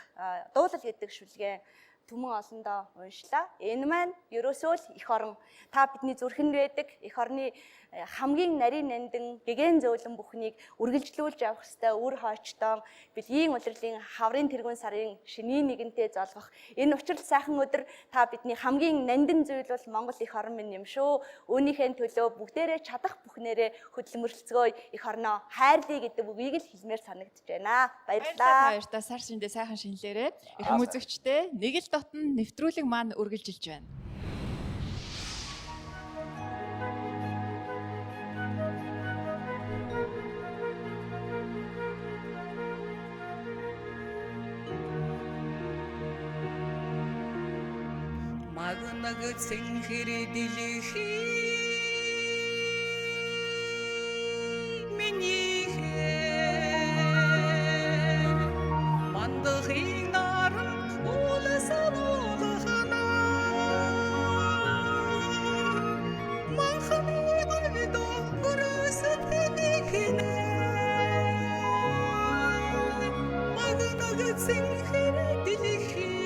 дуулал гэдэг шүлгээ түмэн олондоо уншлаа. Энэ маань ерөөсөө л эх орон та бидний зүрхэнд байдаг эх орны хамгийн нарийн нандин гэгэн зөөлөн бүхнийг үргэлжлүүлж явах ёстой үр хойчтон бэлгийн улирлын хаврын тэргүүн сарын шинийн нэгэнтэй золгох энэ учрал сайхан өдөр та бидний хамгийн нандин зүйл бол Монгол эх орон минь юм шүү. Үүнийхээ төлөө бүгдээрээ чадах бүхнээрээ хөдөлмөрлөцгөөе эх орноо хайрлая гэдэг үгийг л хэлмээр санагдаж байна. Баярлалаа. Баярлалаа. Сар шиндээ сайхан шинэлээрээ их хүмүүзэгчтэй нэг л дотн нэвтрүүлэг маань үргэлжилж байна. Магнаг цэнхэр дэлхий миний мандахын наран уласан улахана махны байдо хүрээсэт нэгнэ магнаг цэнхэр дэлхий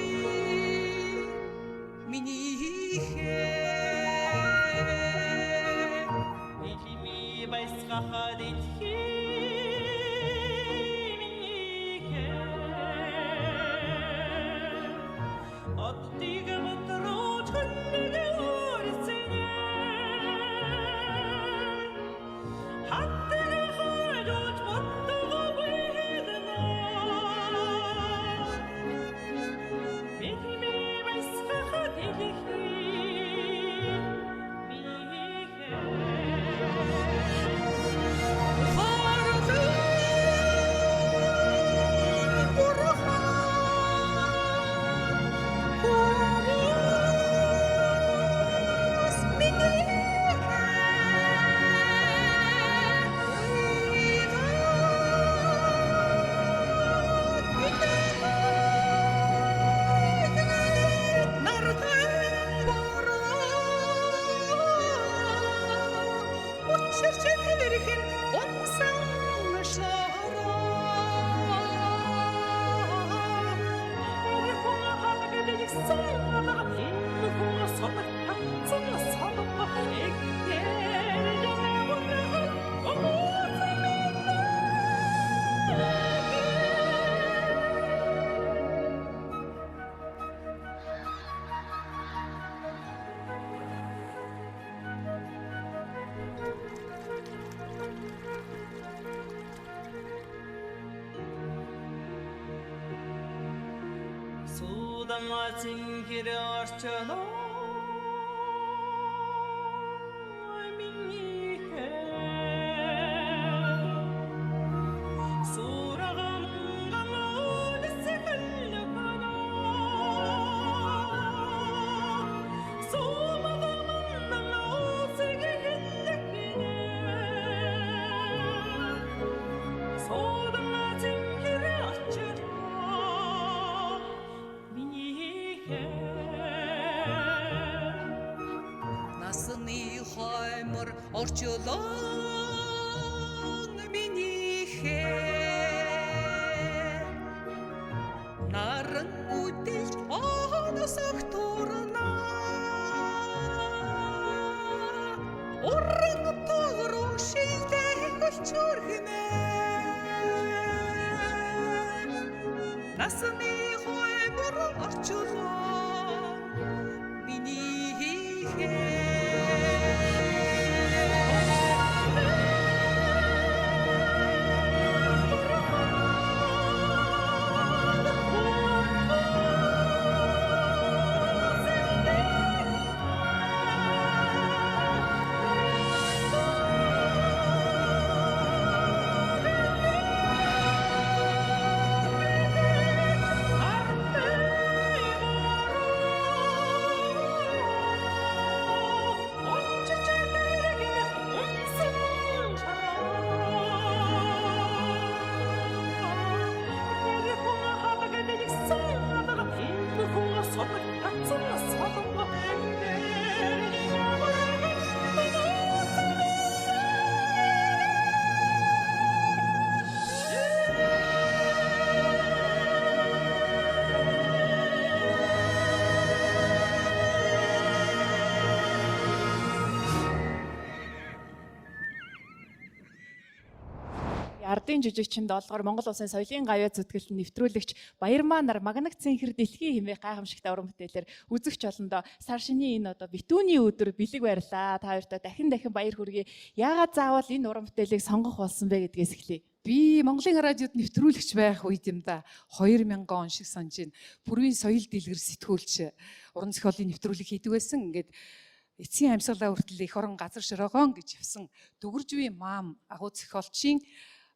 цэнхэр орчлоо орчлон миний наран үдэлж оносох турна уран тогроо шилдэг олчурхнэ насны хоймор орчлон миний ардын жижигчин долгоор Монгол улсын соёлын гавьяа зүтгэлд нэвтрүүлэгч Баярмаа нар магнаг цэнхэр дэлхийн хэмээх гайхамшигтай уран бүтээлээр үзэгч олондоо сар шинийн энэ одоо битүүний өдөр бэлэг барьлаа. Та хоёртаа дахин баяр хүргэе. Яагаад заавал энэ уран бүтээлийг сонгох болсон бэ гэдгээс эхлэе. Би Монголын радиод нэвтрүүлэгч байх үед юм да 2000 он шиг санаж байна. Бүрийн соёл дэлгэр сэтгүүлч уран зохиолын нэвтрүүлэг хийдэг байсан. Ингээд эцсийн амьсгалаа хүртэл эх орон газар шорогоон гэж явсан Дүгэржвийн маам агуу зохиолчийн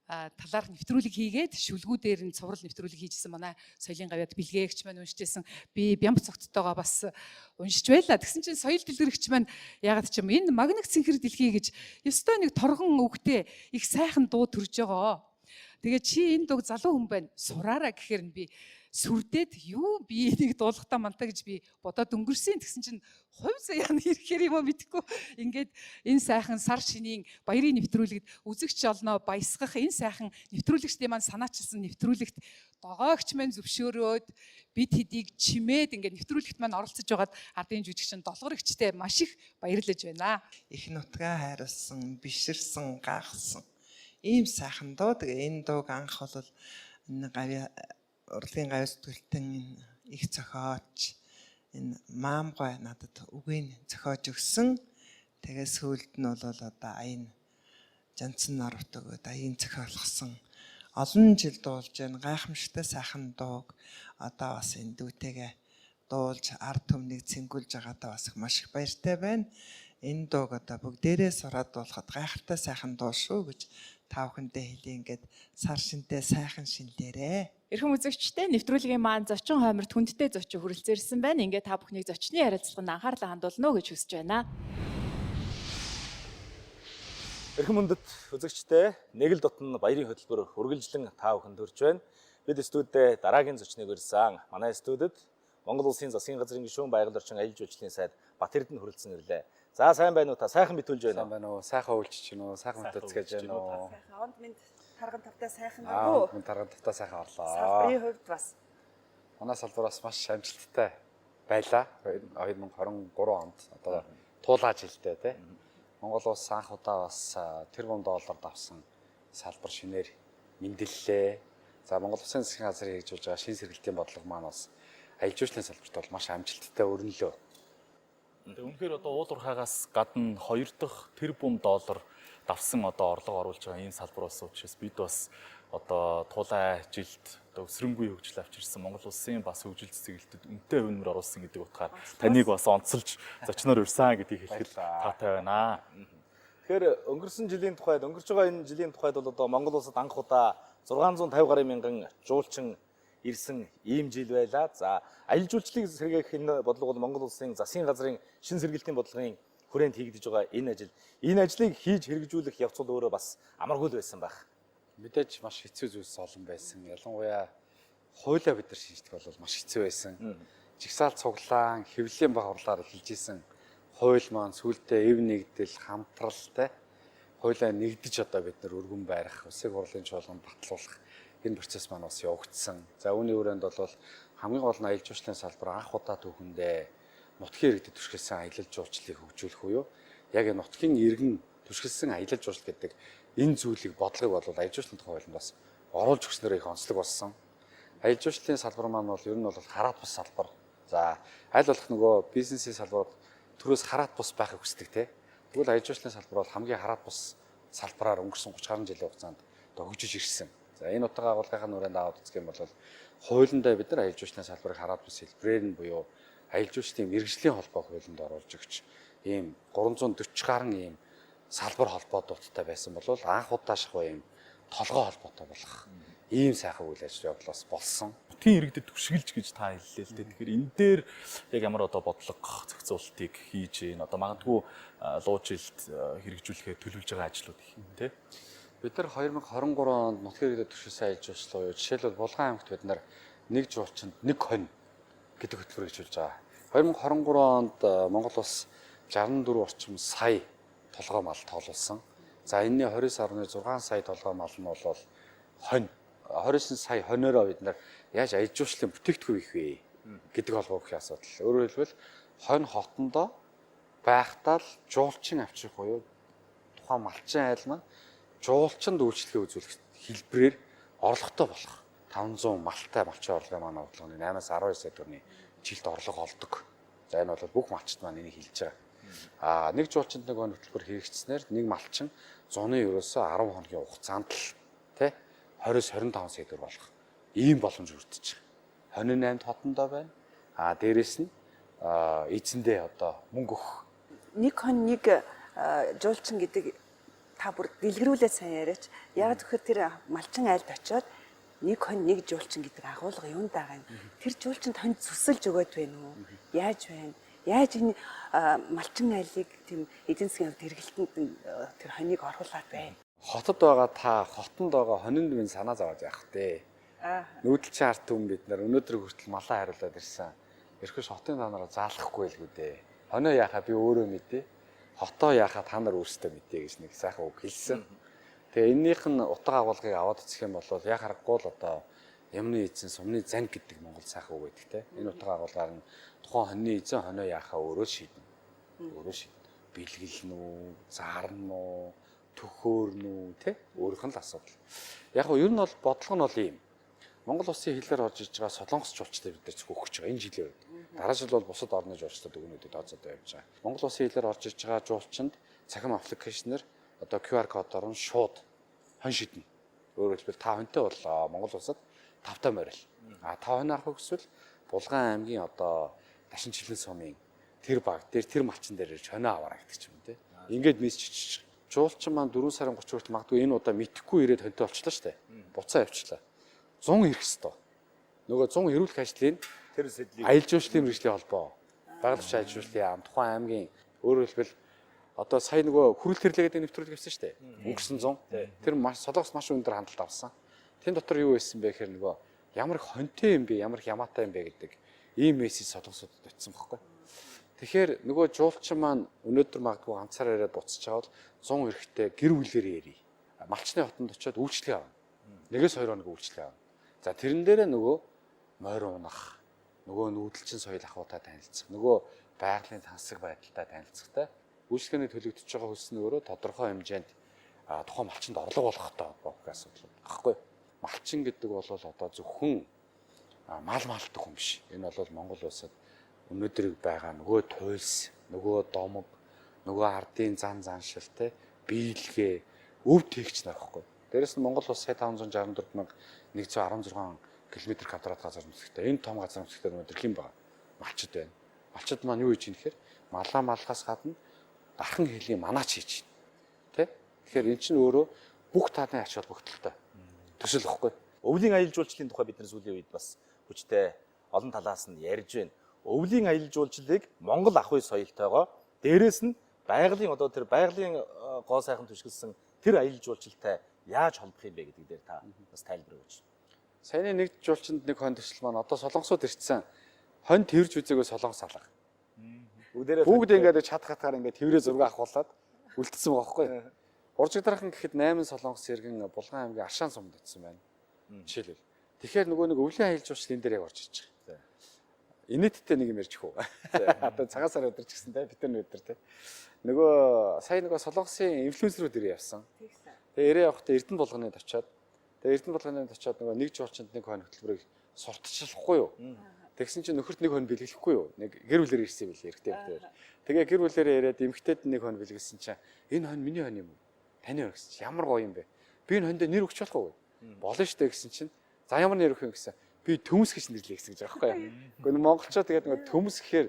талаарх нэвтрүүлэг хийгээд шүлгүүдээр нь цуврал нэвтрүүлэг хийжсэн манай соёлын гавьяад бэлгээгч маань уншижсэн. Би Бямб цогцтойгоо бас уншиж байлаа. Тэгсэн чинь соёл дэлгэрэгч маань ягаад ч юм энэ магнаг цэнхэр дэлхий гэж ёстой нэг торгон үгтэй их сайхан дуу төрж байгаа. Тэгээ чи энэ дууг залуу хүн байна. Сураараа гэхээр нь би сүрдээд юу би энийг дуулахтаа мантаа гэж би бодоод өнгөрсөн. Тэгсэн чинь хувь заяаны ирэхээр юм мэдхгүй. Ингээд энэ сайхан сар шинийн баярын нэвтрүүлэгт үзэгч олноо баясгах энэ сайхан нэвтрүүлэгчдийн маань санаачилсан нэвтрүүлэгт догоогч маань зөвшөөрөөд бид хэдийг чимээд ингээд нэвтрүүлэгт маань оролцож байгаад ардын жүжигчин долгорогчтой маш их баярлаж байна. Их нутгаа хайрлсан, биширсэн, гайхсан. Ийм сайхан дуу. Тэгээ энэ дууг анх бол энэ гавьяа урлагийн гавьяа зүтгэлтэн их зохиоч энэ маамгой надад үгийг зохиож өгсөн. Тэгээ сүүлд нь бол одоо аян жанцсан нарт өгөөд аян зохиолгосон. Олон жил дуулж байна. Гайхамшигтай сайхан дууг одоо бас энэ дүүтэйгээ дуулж ард түмнийг цэнгүүлж байгаадаа бас их маш их баяртай байна. Энэ дууг одоо бүгдээрээ сураад дуулахад гайхалтай сайхан дуу шүү гэж та бүхэндээ хэлээ. Ингээд сар шинтэй сайхан шинлээрээ. Эрхэм үзэгчтэй нэвтрүүлгийн маань зочин хойморт хүндтэй зочин хүрэлцээрсэн байна. Ингээд та бүхнийг зочны ярилцлаганд анхаарлаа хандуулна уу гэж хүсэж байна. Эрхэм мөндөд үзэгчтэй нэг л дотн баярын хөтөлбөр үргэлжлэн та бүхэнд хүрч байна. Бид студид дараагийн зочныг урьсан. Манай студид Монгол Улсын засгийн газрын гишүүн байгаль орчин аялал жуулчлалын сайд Батэрдэнд хүрэлцэн ирлээ. За сайн байна уу та? Сайхан битүүлж байна уу? Сайн байна уу? Сайхан үйлчж байна уу? Сайхан мэдцгээж байна уу? Онд минь тарган тавтай сайхан байна уу? Тарган тавтай сайхан орлоо. Салбарын хувьд бас. Манай салбар бас маш амжилттай байлаа. 2023 онд одоо туулаа жилдээ тий. Монгол улс анх удаа бас тэрбум доллард авсан салбар шинээр мэндэллээ. За Монгол Улсын засгийн газрын хэрэгжүүлж байгаа шин сэргэлтийн бодлого маань бас аялал жуулчлалын салбарт бол маш амжилттай өрнөлөө. Тэгээ үнэхээр одоо уулуурхаагаас гадна 2 дахь тэрбум доллар давсан одоо орлого оруулж байгаа энэ салбар болсон учраас бид бас одоо тулай жилд одоо өсрөнгүй хөгжил авчирсан Монгол Улсын бас хөгжил цэцгэлтэд үнэтэй хөвнөр оруулсан гэдэг утгаар таныг бас онцолж зочноор урьсан гэдгийг хэлэхэд таатай байна. Тэгэхээр өнгөрсөн жилийн тухайд өнгөрч байгаа энэ жилийн тухайд бол одоо Монгол улсад анх удаа 650 гаруй мянган жуулчин ирсэн ийм жил байлаа. За аялал жуулчлалыг сэргээх энэ бодлого бол Монгол улсын засгийн газрын шин сэргэлтийн бодлогын хүрээнд хийгдэж байгаа энэ ажлыг хийж хэрэгжүүлэх явц бол өөрөө бас амаргүй байсан байх. Мэдээж маш хэцүү зүйлс олон байсан. Ялангуяа хуулиа бид нар шинжлэх бол маш хэцүү байсан. Жигсаал цуглаан, хэвлэлийн баг хурлаар хэлж исэн хууль маань сүултээ эв нэгдэл хамтралтай хуулиа нэгдэж одоо бид нар өргөн байрах, улсын хурлын чуулганд батлуулах энэ процесс маань бас явагдсан. За үүний хүрээнд бол хамгийн гол нь аялал жуулчлалын салбар анх удаа түүхэндээ нутгийн иргэдэд түшгэлсэн аялал жуулчлалыг хөгжүүлэх буюу яг энэ нутгийн иргэн түшгэлсэн аялал жуулчлал гэдэг энэ зүйлийг бодлогыг бол аялал жуулчлалын хуулинд бас оруулж өгснөөр их онцлог болсон. Аялал жуулчлалын салбар маань бол ер нь бол хараат бус салбар. За аль болох нөгөө бизнесийн салбарууд төрөөс хараат бус байхыг хүсдэг те. Тэгвэл аялал жуулчлалын салбар бол хамгийн хараат бус салбараар өнгөрсөн 30 гаруй жилийн хугацаанд хөгжиж ирсэн. За энэ утга агуулгын нүрэнд аваад үзэх юм бол хуулиндаа бид нар аялал жуулчлалын салбарыг хараат бус хэлбэрээр нь буюу аялал жуулчлалын мэргэжлийн холбоо хуулинд оруулж өгч ийм 340 гаруй ийм салбар холбоодуудтай байсан бол анх удаа шахуу ийм толгой холбоотой болох ийм сайхан үйл ажиллагаа явуулаас болсон. Нутгийн иргэдэд түшгэлж гэж та хэллээ л дээ. Тэгэхээр энэ дээр яг ямар одоо бодлого зохицуултыг хийж гин одоо магадгүй луу жилд хэрэгжүүлэхээр төлөвлөж байгаа ажлууд их юм тий. Бид нар 2023 онд нутгийн иргэдэд түшгэлсэн аялал жуулчлал буюу жишээлбэл Булган аймагт бид нар нэг жуулчинд нэг хонь гэдэг хөтөлбөр хэрэгжүүлж байгаа. 2023 онд Монгол улс 64 орчим сая толгой мал тоолуулсан. За энэний 29.6 сая толгой мал нь бол хонь 29 сая хониороо бид нар яаж аялал жуулчлалын бүтээгдэхүүн их вэ гэдэг холбоо бүхий асуудал. Өөрөөр хэлбэл хонь хотондоо байхдаа л жуулчин авчих буюу тухайн малчин айл маань жуулчинд үйлчлэгээ үзүүлэх хэлбэрээр орлоготой болох 500 малтай малчин орлогын маань бодлогоны 8-аас 12 сая төгрөгийн жилд орлого олдог. За энэ бол бүх малчид маань энийг хэлж байгаа. Нэг жуулчинд нэг хөтөлбөр хэрэгжснээр нэг малчин зуны ерөөсөө 10 хоногийн хугацаанд л тий 20-25 сая төгрөг болох ийм боломж бүрдэж байгаа. 28-д хотондоо байна. Дээрэс нь эзэндээ одоо мөнгө өгөх. Нэг хон нэг жуулчин гэдэг та бүр дэлгэрүүлээд сайн яриач. Яг зөвхөн тэр малчин айлд очиод нэг хон нэг жуулчин гэдэг агуулга юунд байгаа юм? Тэр жуулчинд хонд зүсэлж өгөөд байна уу? Яаж байна? Яаж энэ малчин айлыг тийм эдийн засгийн хэрэгэлтэнд тэр хоныг оруулаад байна? Хотод байгаа та хотонд байгаа хонинд минь санаа зовоод яах вэ? Нүүдэлчин арт түмэн бид нар өнөөдөр хүртэл малаа хариулаад ирсэн. Ерхөш хотын танараа заалахгүй л гүдээ. Хонио яхаа би өөрөө мэдээ. Хотоо яхаа та нар өөрсдөө мэдээ гэж нэг сайхан үг хэлсэн. Тэгээ эннийх нь утга агуулгыг аваад үзэх юм бол яг харахгүй л одоо юмны эзэн сумны занг гэдэг Монгол сайхан үг байдаг те. Энэ утга агуулгаар нь тухайн хоньны эзэн хонио яхаа өөрөө шийднэ. Өөрөө шийднэ. Бэлгэлнэ үү, заарна уу, төхөөрнө үү те. Өөрийнх нь л асуудал. Яг нь ер нь бол бодлого нь бол ийм. Монгол улсын хэлээр орж иж байгаа солонгос жуулчдад бид нар зөв өгч байгаа энэ жилийн үед. Дараа жил бол бусад орны жуулчдад өгнөдөд тооцоотой явж байгаа. Монгол улсын хэлээр орж иж байгаа жуулчинд цахим аппликейшнээр одоо QR кодоор нь шууд хон шиднэ. Өөрөөр хэлбэл та хонтой боллоо. Монгол улсад 5 морил. 5 хонь авах гэсэн Булган аймгийн одоо Дашин чихлэн сумын тэр баг дээр тэр малчин дээр ирж хонио аваарай гэдэг ч юм те. Ингээд мессеж жуулчин маань 4 сарын 30 хүртэл магадгүй энэ удаа мэдхгүй ирээд хонтой болчлаа шүү дээ. Буцаа явчлаа. 100 ирэх ёстой. Нөгөө 100 ирүүлэх ажлын тэр сэдлийг аялал жуулчлалын мэргэжлийн холбоо, байгаль орчин аялал жуулчлалын яам, тухайн аймгийн өөрөөр хэлбэл одоо сая нөгөө хүрэл тэрлэгээд нэвтрүүлэг авсан шүү дээ. Өнгөрсөн 100. Тэр маш солонгос маш өндөр хандлт авсан. Тэн дотор юу байсан бэ гэхээр нөгөө ямар их хонтой юм бэ, ямар их ямаатай юм бэ гэдэг ийм мессеж солонгосуудад очсон байхгүй. Тэгэхээр нөгөө жуулчин маань өнөөдөр магадгүй ганцаараа яриад буцаж байгаа бол 100 эрэхтэй гэр бүлээр ярий. Малчны хотонд очиод үйлчлэгээ авна. Нэгээс 2 хоног үйлчлэгээ авна. За тэрэн дээрээ нөгөө морь унах, нөгөө нүүдэлчин соёл ахуйтай танилцах, нөгөө байгалийн тансаг байдалтай танилцахтай үйлчлэгээний төлөвлөж байгаа хөлс нь өөрөө тодорхой хэмжээнд тухайн малчинд орлого болгохтой холбоотой асуудал багхгүй. Малчин гэдэг бол одоо зөвхөн мал малдаг хүн биш. Энэ бол Монгол улсад өнөөдөр байгаа нөгөө туйлс, нөгөө домог, нөгөө ардын зан заншил те биелгээ, өв тээгч нар багхгүй. Дээрэс нь Монгол улс 564,116 км² газар нутагтай. Энэ том газар нутагтай өнөөдөр хэн байгаа? Малчид байна. Малчид маань юу хийж ийм гэхээр малаа малхаас гадна дархан хэлний манаач хийж байна. Тэ? Тэгэхээр эн чинь өөрөө бүх таадын ач холбогдолтой. Төсөл واخгүй. Өвлийн аялал жуулчлалын тухай бид нар сүүлийн үед бас хүчтэй олон талаас нь ярьж байна. Өвлийн аялал жуулчлалыг Монгол ах уй соёлтойгоо дээрэс нь байгалийн одоо тэр байгалийн гоо сайхан түшгэлсэн тэр аялал жуулчлалтай яаж холбох юм бэ гэдэг дээр та бас тайлбар өгөөч. Саяны нэг жуулчинд нэг хон төсөл маань одоо солонгосууд ирсэн. Хон тэрж үзээгөө солонгос алга. Бүгд ингээд чадхатаар ингээд тэрээ зураг авахуулаад үлдсэн байгаа байхгүй. Уржигдархан гэхэд 8 солонгос иргэн Булган аймгийн Аршаан сумд очсон байна. Жишээлбэл. Тэгэхээр нөгөө нэг өвлийн аялал жуулчлалын дээр яг орж иж байгаа. Инээдтэй нэг юм ярьж хөө. Одоо цагаан сар өдөр ч гэсэн те бид нар өдөр те. Нөгөө сая нөгөө солонгосын инфлюенсерүүд ирээ явсан. Тэгээ ирээ явахдаа Эрдэнэ булганыг очиод тэгээ Эрдэнэ булганыг очиод нөгөө нэг жуулчинд нэг хон хөтөлбөрийг сурталчлахгүй юу? Тэгсэн чинь нөхөрт нэг хон бэлгэлэхгүй юу? Нэг гэр бүлээр ирсэн билээ эрэгтэй эмэгтэйгээр. Тэгээ гэр бүлээрээ ирээд эмэгтэйд нэг хон бэлгэлсэн чинь энэ хон миний хон юм уу? Таны хон гэсэн чинь ямар гоё юм бэ? Би энэ хонд нэр өгч болохгүй. Болно шүү дээ гэсэн чинь за ямар нэр өгөх юм гэсэн. Би төмс гэж нэрлэе гэсэн гэж байгаа байхгүй юу? Гэхдээ монголчууд тэгээд нөгөө төмс гэхээр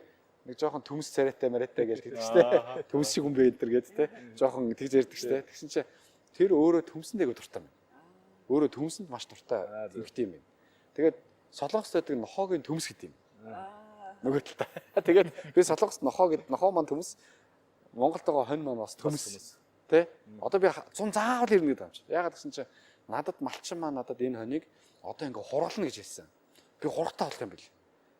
нэг жоохон төмс царайтай мариатай гэж хэлдэг шүү дээ. Төмс шиг юм бэ энэ төр гэдэг те. Жоохон тэгж ярьдаг шүү дээ. Тэгсэн чинь тэр өөрөө төмсөндөө дуртай юм. Өөрөө төмсөнд маш дуртай эмэгтэй юм. Тэгээд солонгос байдаг нохоогийн төмс гэдэг юм. Нөгөө талаа. Тэгээд би солонгост нохоо гэдэг нохоо маань төмс, Монголд байгаа хонь маань бас төмс. Тэ? Одоо би 100 заавал ирнэ гэдэг юм чи. Яагаад гэсэн чинь надад малчин маань надад энэ хоньыг одоо ингээ хургална гэж хэлсэн. Би хургатаа болох юм бэл.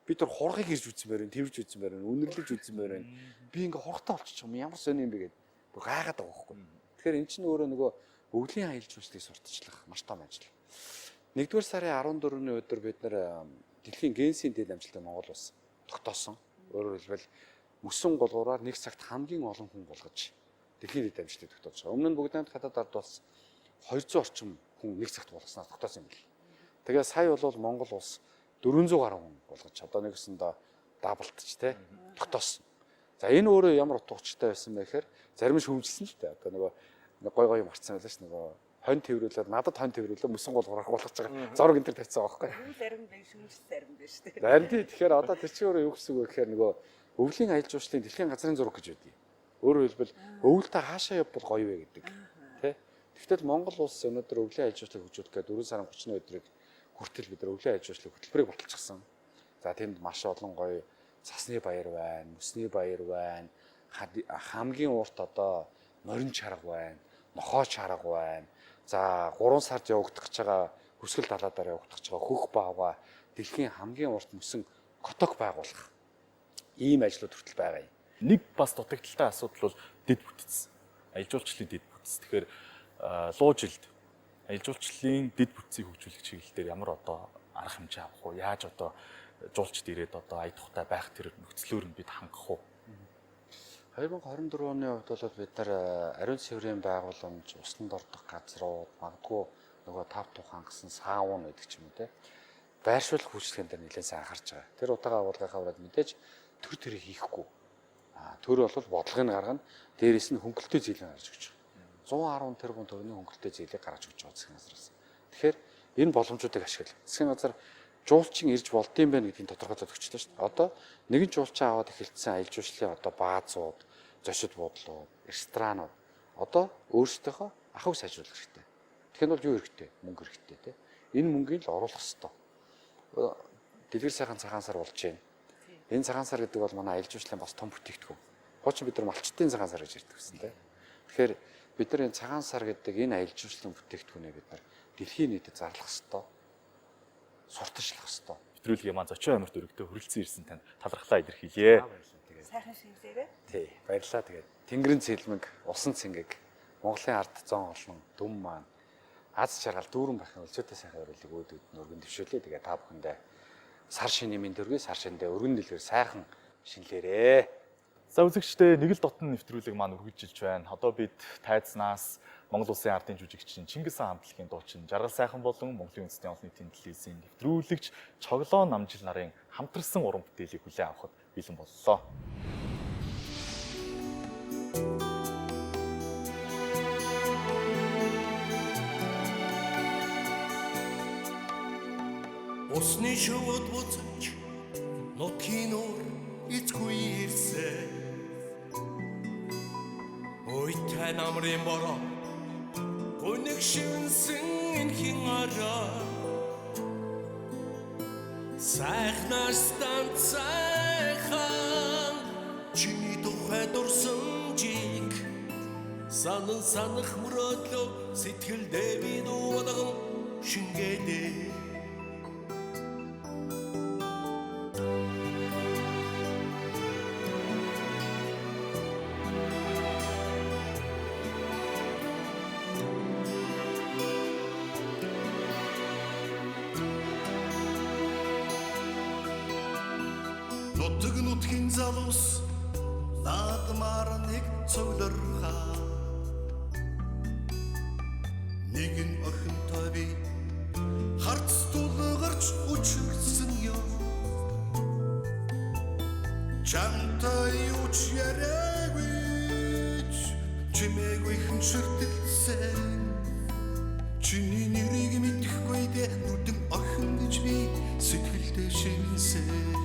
Би тэр хургыг ирж үзсэн байрын, тэрж үзсэн байрын, үнэрлэж үзсэн байрын. Би ингээ хургатаа болчих юм. Ямар сони юм бэ гэдэг. Би гайхаад байгаа байхгүй. Тэгэхээр эн чинь өөрөө нөгөө өвлийн аялал жуулчлалыг сурталчлах маш том ажил. 1-р сарын 14-ний өдөр бид нэр дэлхийн генсийн дэд амжилттай Монгол улс тогтоосон. Өөрөөр хэлбэл мөсөн голгуураар нэг цагт хамгийн олон хүн болгож дэлхийн дэд амжилтыг тогтоож байгаа. Өмнө нь бүгд хамт хадад ард улс 200 орчим хүн нэг цагт болгосноор тогтоосон юм бэл. Тэгээ сая бол Монгол улс 400 гаруй хүн болгож одоо нэгэсэндээ даблтж те тогтоосон. За энэ өөрөө ямар утга учиртай байсан бэ гэхээр зарим шүүмжилсэн л дээ. Одоо нөгөө гой марцсан байлаа ш нөгөө хонь тэрвэрлээд надад хонь тэрвэрлээ мөсөн гол болгож байгаа. Зураг энэ төр тавьсан байгаа байхгүй. Зарим байх шүүмжил зарим байна шүү дээ. Зарим тий. Тэгэхээр одоо тэр чинь өөрөө юу гэсэн үг вэ гэхээр нөгөө өвлийн аялал жуулчлалын дэлхийн газрын зураг гэж үүдий. Өөрөөр хэлбэл өвөлтөө хаашаа явбал гоё вэ гэдэг. Тэ. Тэгвэл Монгол улс өнөөдөр өвлийн аялал жуулчлалыг хөгжүүлэх гээд 4 сарын 30-ны өдрийг хүртэл бид нар өвлийн аялал жуулчлалын хөтөлбөрийг болтолчихсон. За тэнд маш олон гоё цасны баяр байна, мөсний баяр байна. Хамгийн урт одоо морин чарга байна, нохоо чарга байна. За 3 сард явагдах гэж байгаа хүсгэл далаадаар явагдах гэж байгаа хөх баавга дэлхийн хамгийн урт мөсөн коток байгуулах ийм ажлууд хүртэл байгаа юм. Нэг бас дутагдaltaй асуудал бол дэд бүтц. Аялал жуулчлалын дэд бүтц. Тэгэхээр луу жилд аялал жуулчлалын дэд бүтцийг хөгжүүлэх чиглэлээр ямар одоо арга хэмжээ авах уу? Яаж одоо жуулчд ирээд одоо ая тухтай байх тэр нөхцлөөр нь бид хангах уу? 2024 оны хувьд бол бид нар ариун цэврийн байгууламж, уснанд ордох газрууд, магадгүй нөгөө тав тухайн гэсэн саун гэдэг ч юм уу те. Байршуулах үйлчлэгээн дээр нэлээд сайн анхаарч байгаа. Тэр утаагаа агуулгынхаа ураад мэдээж төр төрийг хийхгүй. Төр бол бодлогыг гаргана. Дээрээс нь хөнгөлөлтөө зэйлэн гаргаж өгч байгаа. 110 тэрбум төгрөгийн хөнгөлөлтөө зэйлийг гаргаж өгч байгаа засгийн газраас. Тэгэхээр энэ боломжуудыг ашиглав. Засгийн газар жуулчин ирж болдсон байх гэдгийг тодорхойлоод өгчлээ шүү дээ. Одоо нэгэн жуулчин аваад эхэлсэн аялал жуулчлалын одоо баазууд, зочид буудлууд, ресторанууд одоо өөрсдийнхөө ахуйг сайжруулах хэрэгтэй. Тэгэхээр бол юу хэрэгтэй? Мөнгө хэрэгтэй тий. Энэ мөнгийг л оруулах хэрэгтэй. Дэлгэр сайхан цагаан сар болж байна. Энэ цагаан сар гэдэг бол манай аялал жуулчлалын бас том бүтээгдэхүүн. Хуучин бид нар малчтын цагаан сар гэж ярьдаг гэсэн тий. Тэгэхээр бид нар энэ цагаан сар гэдэг энэ аялал жуулчлалын бүтээгдэхүүнээ бид нар дэлхийн нийтэд зарлах хэрэгтэй. Сурталчлах хэрэгтэй. Нэвтрүүлгийн маань зочин амирт өргөдөө хүрэлцэн ирсэн танд талархлаа илэрхийлье. Сайхан шинжлээрээ. Тий, баярлалаа. Тэгээд Тэнгэрийн цэлмэг, усан цэнгэг, Монголын ард зон олон дүм маань аз жаргал дүүрэн бахин өлзөөтэй сайхан өрөөлийг өөдөд нь өргөн дэвшүүлээ. Тэгээд та бүхэндээ сар шинийн мэнд төргий, сар шиндээ өргөн дэлгэр сайхан шинлээрээ. За үзэгчдээ нэг л дотн нэвтрүүлэг маань үргэлжилж байна. Одоо бид тайзнаас Монгол Улсын ардын жүжигчин Чингис хаан хамтлагийн дуучин Жаргал сайхан болон Монголын үндэсний олон нийтийн телевизийн нэвтрүүлэгч Чоглоо Намжил нарын хамтарсан уран бүтээлийг хүлээн авахд бэлэн боллоо. Усны шууд буцаж нутгийн нуур эцгүй ирсэн. Ой та намрын бороо өнөг шивнсэн энхийн араа. Сайхнаар станцайхан чиний тухай дурсан жиг санан санах мөрөөдлөө сэтгэлдээ би дуудаган шингээдээ. Нутгийн залуус наадмаар нэг цуглархаа нэгэн охинтой би харц тулгарч учирсан ёо чамтай юуч яриаггүй чимээгүй хэнширтэлсэн чиний нэрийг мэдэхгүй дээ нүдэн охин гэж би сэтгэлдээ шинсэн.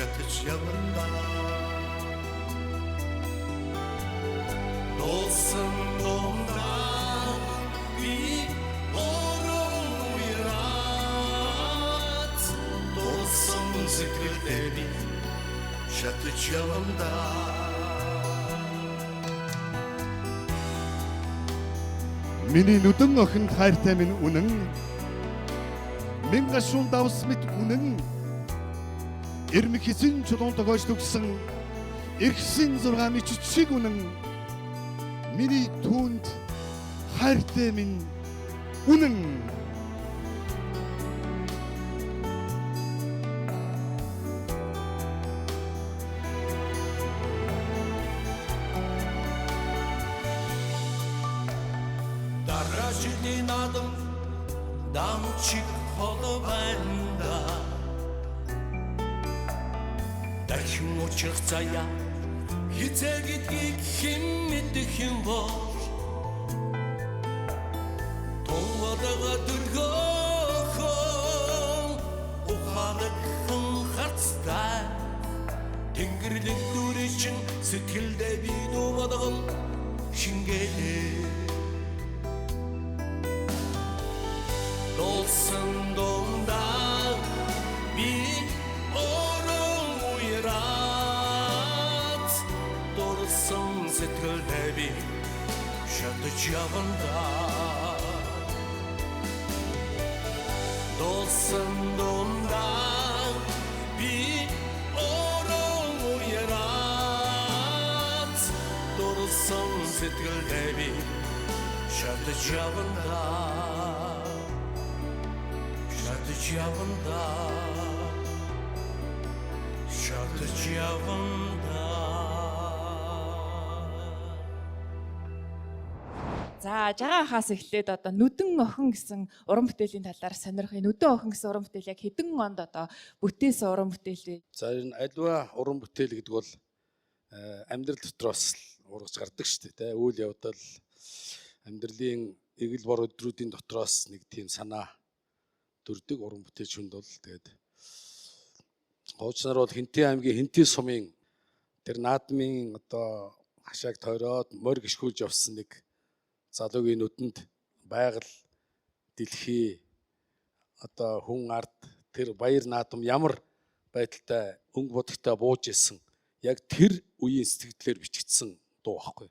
Шатаж яванда Долсан домда би орон уйрат Долсан сэтгэлдээ би шатаж яванда Миний нүдэн охин хайртай минь үнэн Минь гашуун давс мэт үнэн Ирмэг хэзэн чулуун тогоож төгсөн эрхсэн 6 мичиг үнэн миний түүнд хайртай минь үнэн. Даражидын адам дамчиг холбанда дахин учих заяа хизээ гэдгийг хэн мэдэх юм бол тонводога дөргөөхөн ухаалгын хацтай Тэнгэрлэг дүүрэн чин сэтгэлдээ би думадгал шингэлээ Dolsun donda bir orun uyarat Dolsun сэтгэлдээ би шатаж яванда Dolsun donda bir orun uyarat Dolsun сэтгэлдээ би шатаж яванда Şarkıcı yavunda За жагахаас эхлээд одоо нүдэн охин гэсэн уран бүтээлийн талаар сонирхъя. Нүдэн охин гэсэн уран бүтээл яг хэдэн онд одоо бүтээсэн уран бүтээл вэ? За энэ альва уран бүтээл гэдэг бол амьдрал дотроос л ургаж гардаг шүү дээ. Үйл явдал амьдралын эгэл бор өдрүүдийн дотроос нэг тийм санаа төрдөг уран бүтээлчүнд бол тэгээд гоочнаар бол Хинтээ аймгийн Хинтээ сумын тэр наадмын одоо хашааг тойроод морь гიშгүүлж явсан нэг залуугийн нүдэнд байгаль дэлхий одоо хүн ард тэр баяр наадам ямар байдалтай өнгө бодогтой бууж исэн яг тэр үеийн сэтгэлээр бичигдсэн дуу байхгүй.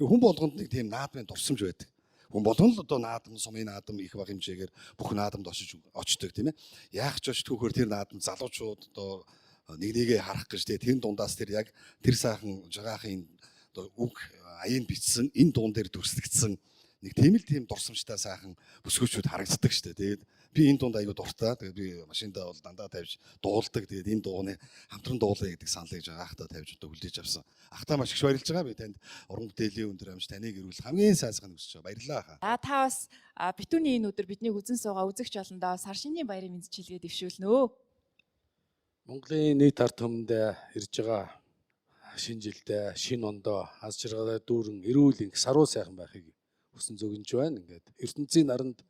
Хүн болгонд нэг тийм наадмын дурсамж байдаг. Хүн болгон л одоо наадам, сумын наадам их баг хэмжээгээр бүх наадамд очдог тийм ээ. Яах ч очтгүйгээр тэр наадам залуучууд одоо нэг нэгээ харах гэж тэр дундаас тэр яг тэр сайхан жагаахын одоо үг аян бичсэн энэ дуун дээр дүрслэгдсэн нэг тийм л тийм дурсамжтай сайхан бүсгүүчүүд харагддаг шүү дээ. Тэгээд би энэ дунд аягүй дуртай. Тэгээд би машиндаа бол дандаа тавьж дуулдаг. Тэгээд энэ дууны хамтран дуулаа гэдэг саналыг жагаахтаа тавьж одоо хүлээж авсан. Ахтаа маш их баярлж байгаа. Би танд уран бүтээлийн өндөр амж таныг ирүүл хамгийн сайнсгыг хүсэж байгаа. Баярлалаа. Та бас битүүний энэ өдөр биднийг үзэн суугаа үзэгч олондоо сар шинийн баярын мэдчилгээ дэвшүүлнэ. Монголын нийт ард түмэнд ирж байгаа шинэ жилдээ, шинэ ондоо аз жаргалаа дүүрэн эрүүл инх саруу сайхан байхыг хүсэн зөгнж байна. Ингээд ертөнцийн наранд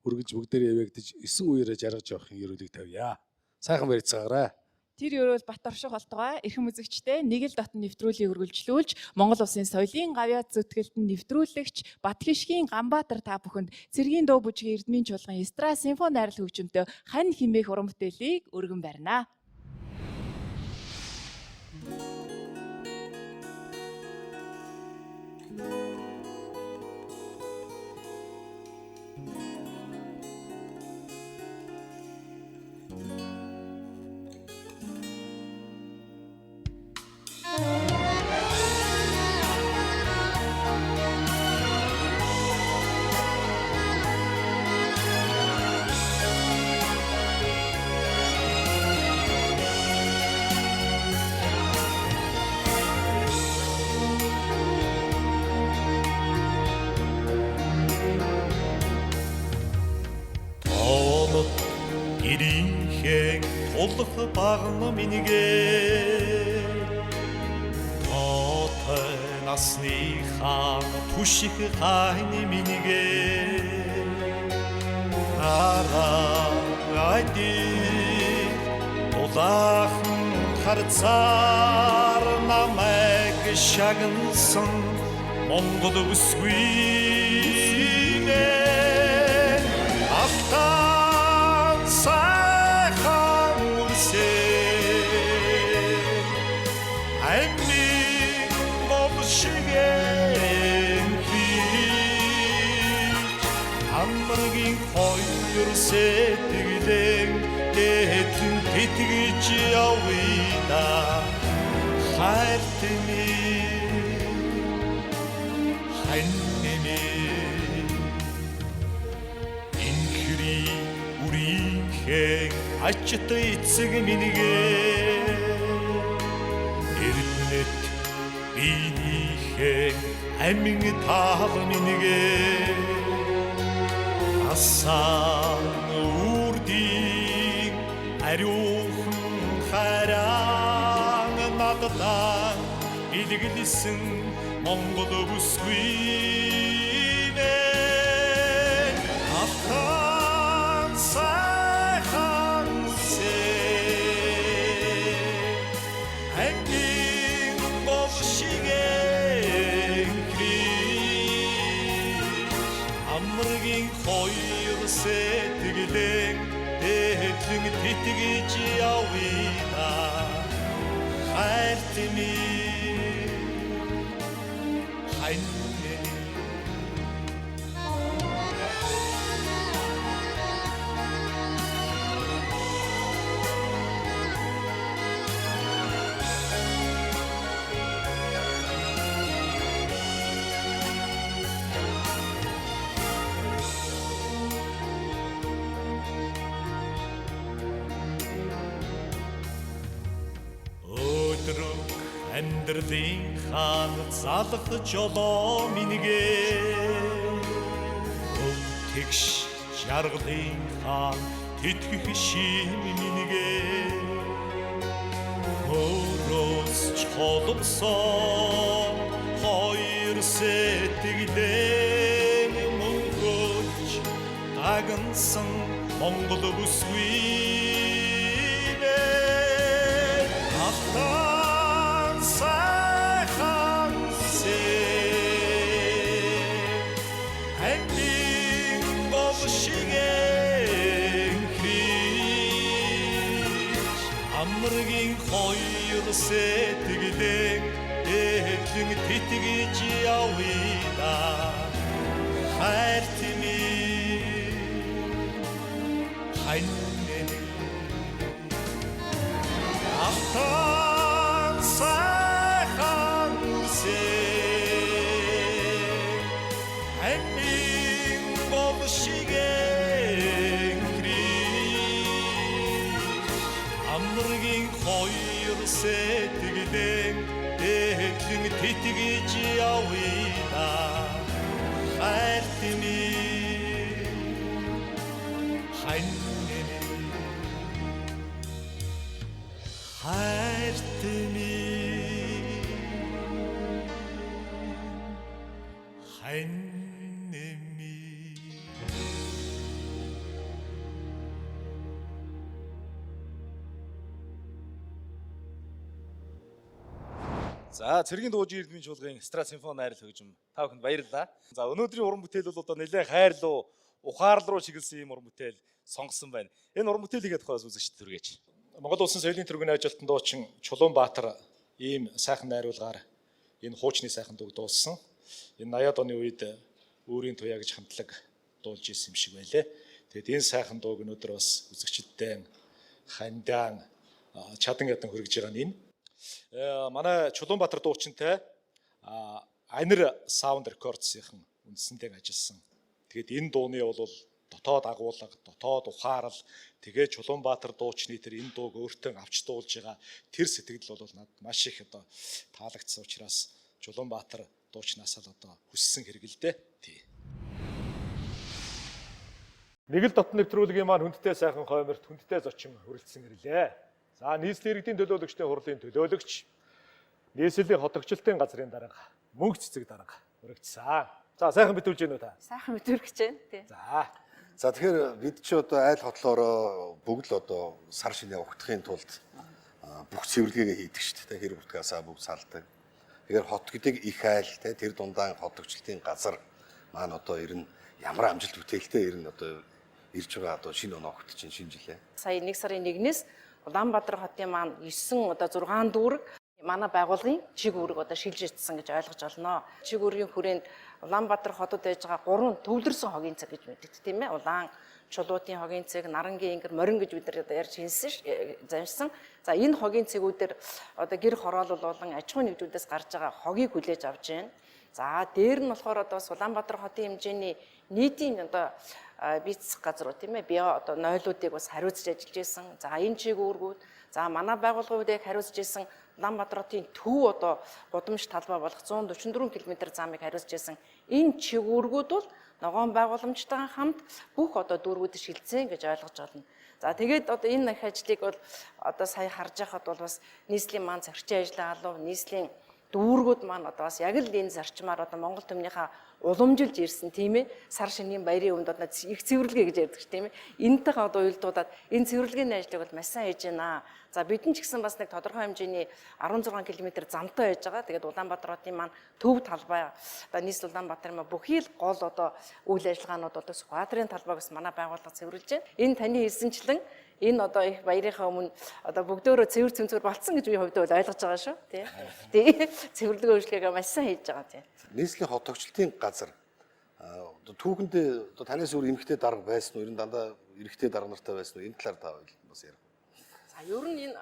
үргэлж бүгдээрээ явагдаж 9 үеэрээ жаргаж явахын ерөөлийг тавья. Сайхан барьцаагаарай. Тэр ерөөл бат орших болтугай эрхэм үзэгчтэй нэг л дотн нэвтрүүлгийг үргэлжлүүлж Монгол Улсын соёлын гавьяа зүтгэлтэнд нэвтрүүлэгч Батхишгийн Ганбаатар та бүхэнд цэргийн дуу бүжгийн эрдмийн чуулган Эстра симфони найрал хөгжимтэй хань химээх уран бүтээлийг өргөн барина. Ирийхэн тулах багна минийгээ Тоотой насныхаа түших хайны минийгээ Араади улаахан харцаар намайг шагнасан Монгол бүсгүйнэ Автан сайхан үлсээ Амин болшигэн хийж Амрагийн хоёр сэтгэлэн Дэтэн тэтгэж явъя Хайртны ачт эцэг минийгээ эрдэнэт биенийхээ амин таав минийгээ асан үрдийн ариухан харан надад илгэлсэн Монгол бүсгүй нэ ахтан сайхан хэнгийн бовшигэ амргийн хоёр сэтгэлэн дэтлэн тэтгэж явъя хайртны амьдралын хаан залах жолоо минийгээ тэгш жаргалын хаан тэтгэх шим минийгээ хөрөөс чоломсон хоёр сэтгэлэн мөнгөж тагансан Монгол бүсгүй амргийн хоёр сэтгэлэн дэтлэн тэтгэж явъя хайртны ханьны ахтан сайхан хэнгийн бовшигэ амргийн хоёр сэтгэлэн дэтлэн тэтгэж явъя хайртны ханьны хайртны ханьны За цэргийн дуучин эрдмийн чуулгын эстрад симфони найрал хөгжим та бүхэнд баярлалаа. За өнөөдрийн уран бүтээл бол одоо нэлээд хайрлуу, ухаал руу чиглэсэн юм уран бүтээл сонгосон байна. Энэ уран бүтээлийг тухайс үзэгчд түргээж. Монгол Улсын соёлын тэргүүний ажилтан дуучин Чулуунбаатар ийм сайхан найруулгаар энэ хуучны сайхан дууг дуулсан. Энэ 80-аад оны үед өөрийн туяа гэж хамтлаг дуулж исэн юм шиг байлээ. Тэгэд энэ сайхан дууг өнөөдөр бас үзэгчдтэй хандаан чадан ядан хүргэж байгаа нь энэ. Манай Чулуунбаатар дуучинтай Анир Sound Records-ийн үндсэндээ ажилласан. Тэгээд энэ дууны бол дотоод агуулга, дотоод ухаарал, тэгээд Чулуунбаатар дуучны тэр энэ дууг өөртөө авч дуулж байгаа тэр сэтгэл бол надад маш их одоо таалагдсан учраас Чулуунбаатар дуучнаас л одоо хүссэн хэрэг л дээ. Тий. Нэг л дотны нэвтрүүлгийн маань хүндтэй сайхан хойморт хүндтэй зочин хүрэлцсэн ирлээ. За нийслэлийн иргэдийн төлөөлөгчдийн хурлын төлөөлөгч, нийслэлийн хотогчлолтын газрын дарга, мөнх цэцэг дарга өргөжсөн. За сайхан битүүлж гэнэ үү та? Сайхан битүүлж байна тий. За тэгэхээр бид чи одоо айл хотлороо бүгд л одоо сар шинэ угтахын тулд бүх цэвэрлэгээ хийдэг шүү дээ. Хэр бүртгасаа бүгд салдаг. Тэгэхээр хот гэдэг их айл те тэр дундаа хотогчлолтын газар маань одоо ер нь ямар амжилт бүтээлтэй ер нь одоо ирж байгаа одоо шинэ оноо огт чинь шинэ жилээ. Сая 1 сарын 1-ээс Улаанбаатар хотын маань 9 одоо 6 дүүрэг манай байгууллагын чиг үүрэг одоо шилжиж ирсэн гэж ойлгож байна. Чиг үүргийн хүрээнд Улаанбаатар хотод байж байгаа 3 төвлөрсөн хогийн цаг гэж мэддэг тийм ээ. Улаан, Чулуутын хогийн цаг, Нарангийн ингэр, Морин гэж бид нар одоо ярьж замжсан. За энэ хогийн цагүүдээр одоо гэр хороолол болон аж ахуйн нэгжүүдээс гарч байгаа хогийг хүлээж авч байна. За дээр нь болохоор одоо Улаанбаатар хотын хэмжээний нийтийн одоо бизнес газрууд тийм ээ био одоо нойлуудыг бас хариуцж ажиллаж исэн. За энэ чиглэлүүд за манай байгууллагуудыг хариуцж исэн Улаанбаатар хотын төв одоо гудамж талбай болох 144 км замыг хариуцж исэн. Энэ чиглэлүүд бол ногоон байгууламжтайгаа хамт бүх одоо дүүргүүд шилцэн гэж ойлгож байна. За тэгээд одоо энэ их ажлыг бол одоо сая харж байхад бол бас нийслэлийн маань зарчим ажиллагаа алуу нийслэлийн дүүргүүд маань одоо бас яг л энэ зарчмаар одоо Монгол төмнийхээ уламжилж ирсэн тийм ээ сар шинийн баярын өмнөд одоо их цэвэрлэгээ гэж ярьдаг тийм ээ энэтэйгээ одоо уялдуудаад энэ цэвэрлэгээний ажлыг бол маш сайн хийж байна. За бид нь ч гэсэн бас нэг тодорхой хэмжээний 16 км замтай байж байгаа. Тэгээд Улаанбаатар хотын маань төв талбай одоо нийслэл Улаанбаатарын маань бүхий л гол одоо үйл ажиллагаанууд одоо Сүхбаатарын талбайг бас манай байгууллага цэвэрлэж байна. Энэ таны хэлсэнчлэн энэ одоо их баярынхаа өмнө одоо бүгдөө цэвэр цэмцэр болцсон гэж би хувьдаа бол ойлгож байгаа шүү тий. Тэгээ цэвэрлэгээ үйлчлэгээ маш сайн хийж байгаа тий. Нийслэлийн хот тогтчлтын газар түүхэнд танаас өөр эмэгтэй дарга байсан уу? Ер нь дандаа эрэгтэй дарга нартай байсан уу? Энэ талаар та бас ярих. За ер нь энэ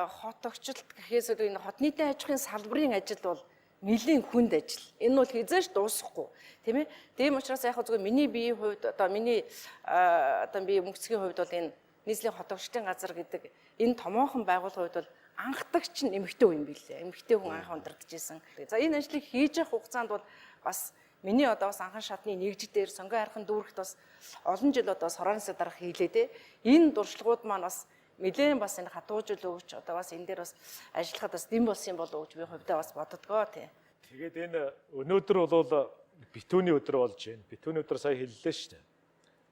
хот тогтчлт гэхээс өөр энэ хот нийтийн аж ахуйн салбарын ажил бол нэлийн хүнд ажил. Энэ бол хизээш дуусахгүй тийм ээ. Тийм учраас яг зөвхөн миний биеийн хувьд одоо миний одоо би мөнгөцгийн хувьд бол энэ нийслэлийн хот тогтчлтын газар гэдэг энэ томоохон байгууллагын хувьд бол анхдагч нь эмэгтэй хүн юм билээ. Эмэгтэй хүн анх ундрагдж исэн. За энэ ажлыг хийж явах хугацаанд бол бас миний одоо бас анхан шатны нэгж дээр сонгой хархан дүүрэгт бас олон жил одоо сороонсоо дарах хийлээ те. Энэ дуршлагууд маань бас нэлээд бас энэ хатуужил өгч одоо бас энэ дээр бас ажиллахад бас дэм болсон юм болов уу гэж би хувьдаа бас боддгоо тий. Тэгээд энэ өнөөдөр бол битүүний өдөр болж байна. Битүүний өдөр сая хэллээ шүү дээ.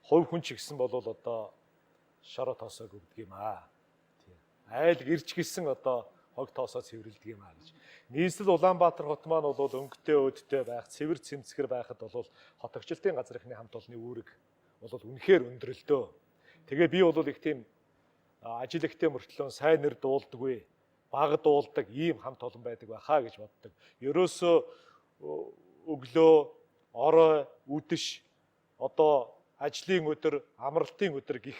Хувь хүн ч гэсэн бол одоо шороо тоосоо гүрдэг юм аа. Тий. Айл гэрч гисэн одоо хог тоосоо цэвэрлдэг юм аа гэж. Нийслэл Улаанбаатар хот маань бол өнгөтэй өдтэй байх, цэвэр цэмцгэр байхад бол хот тогтчлтын газрынхны хамт олонны үүрэг бол үнэхээр өндөрлөө. Тэгээ би бол их тийм ажил ихтэй мөртлөө сайн нэр дуулдаггүй, баг дуулдаг ийм хамт олон байдаг байхаа гэж боддог. Ерөөсөө өглөө, орой, үдэш одоо ажлын өдөр, амралтын өдөр гих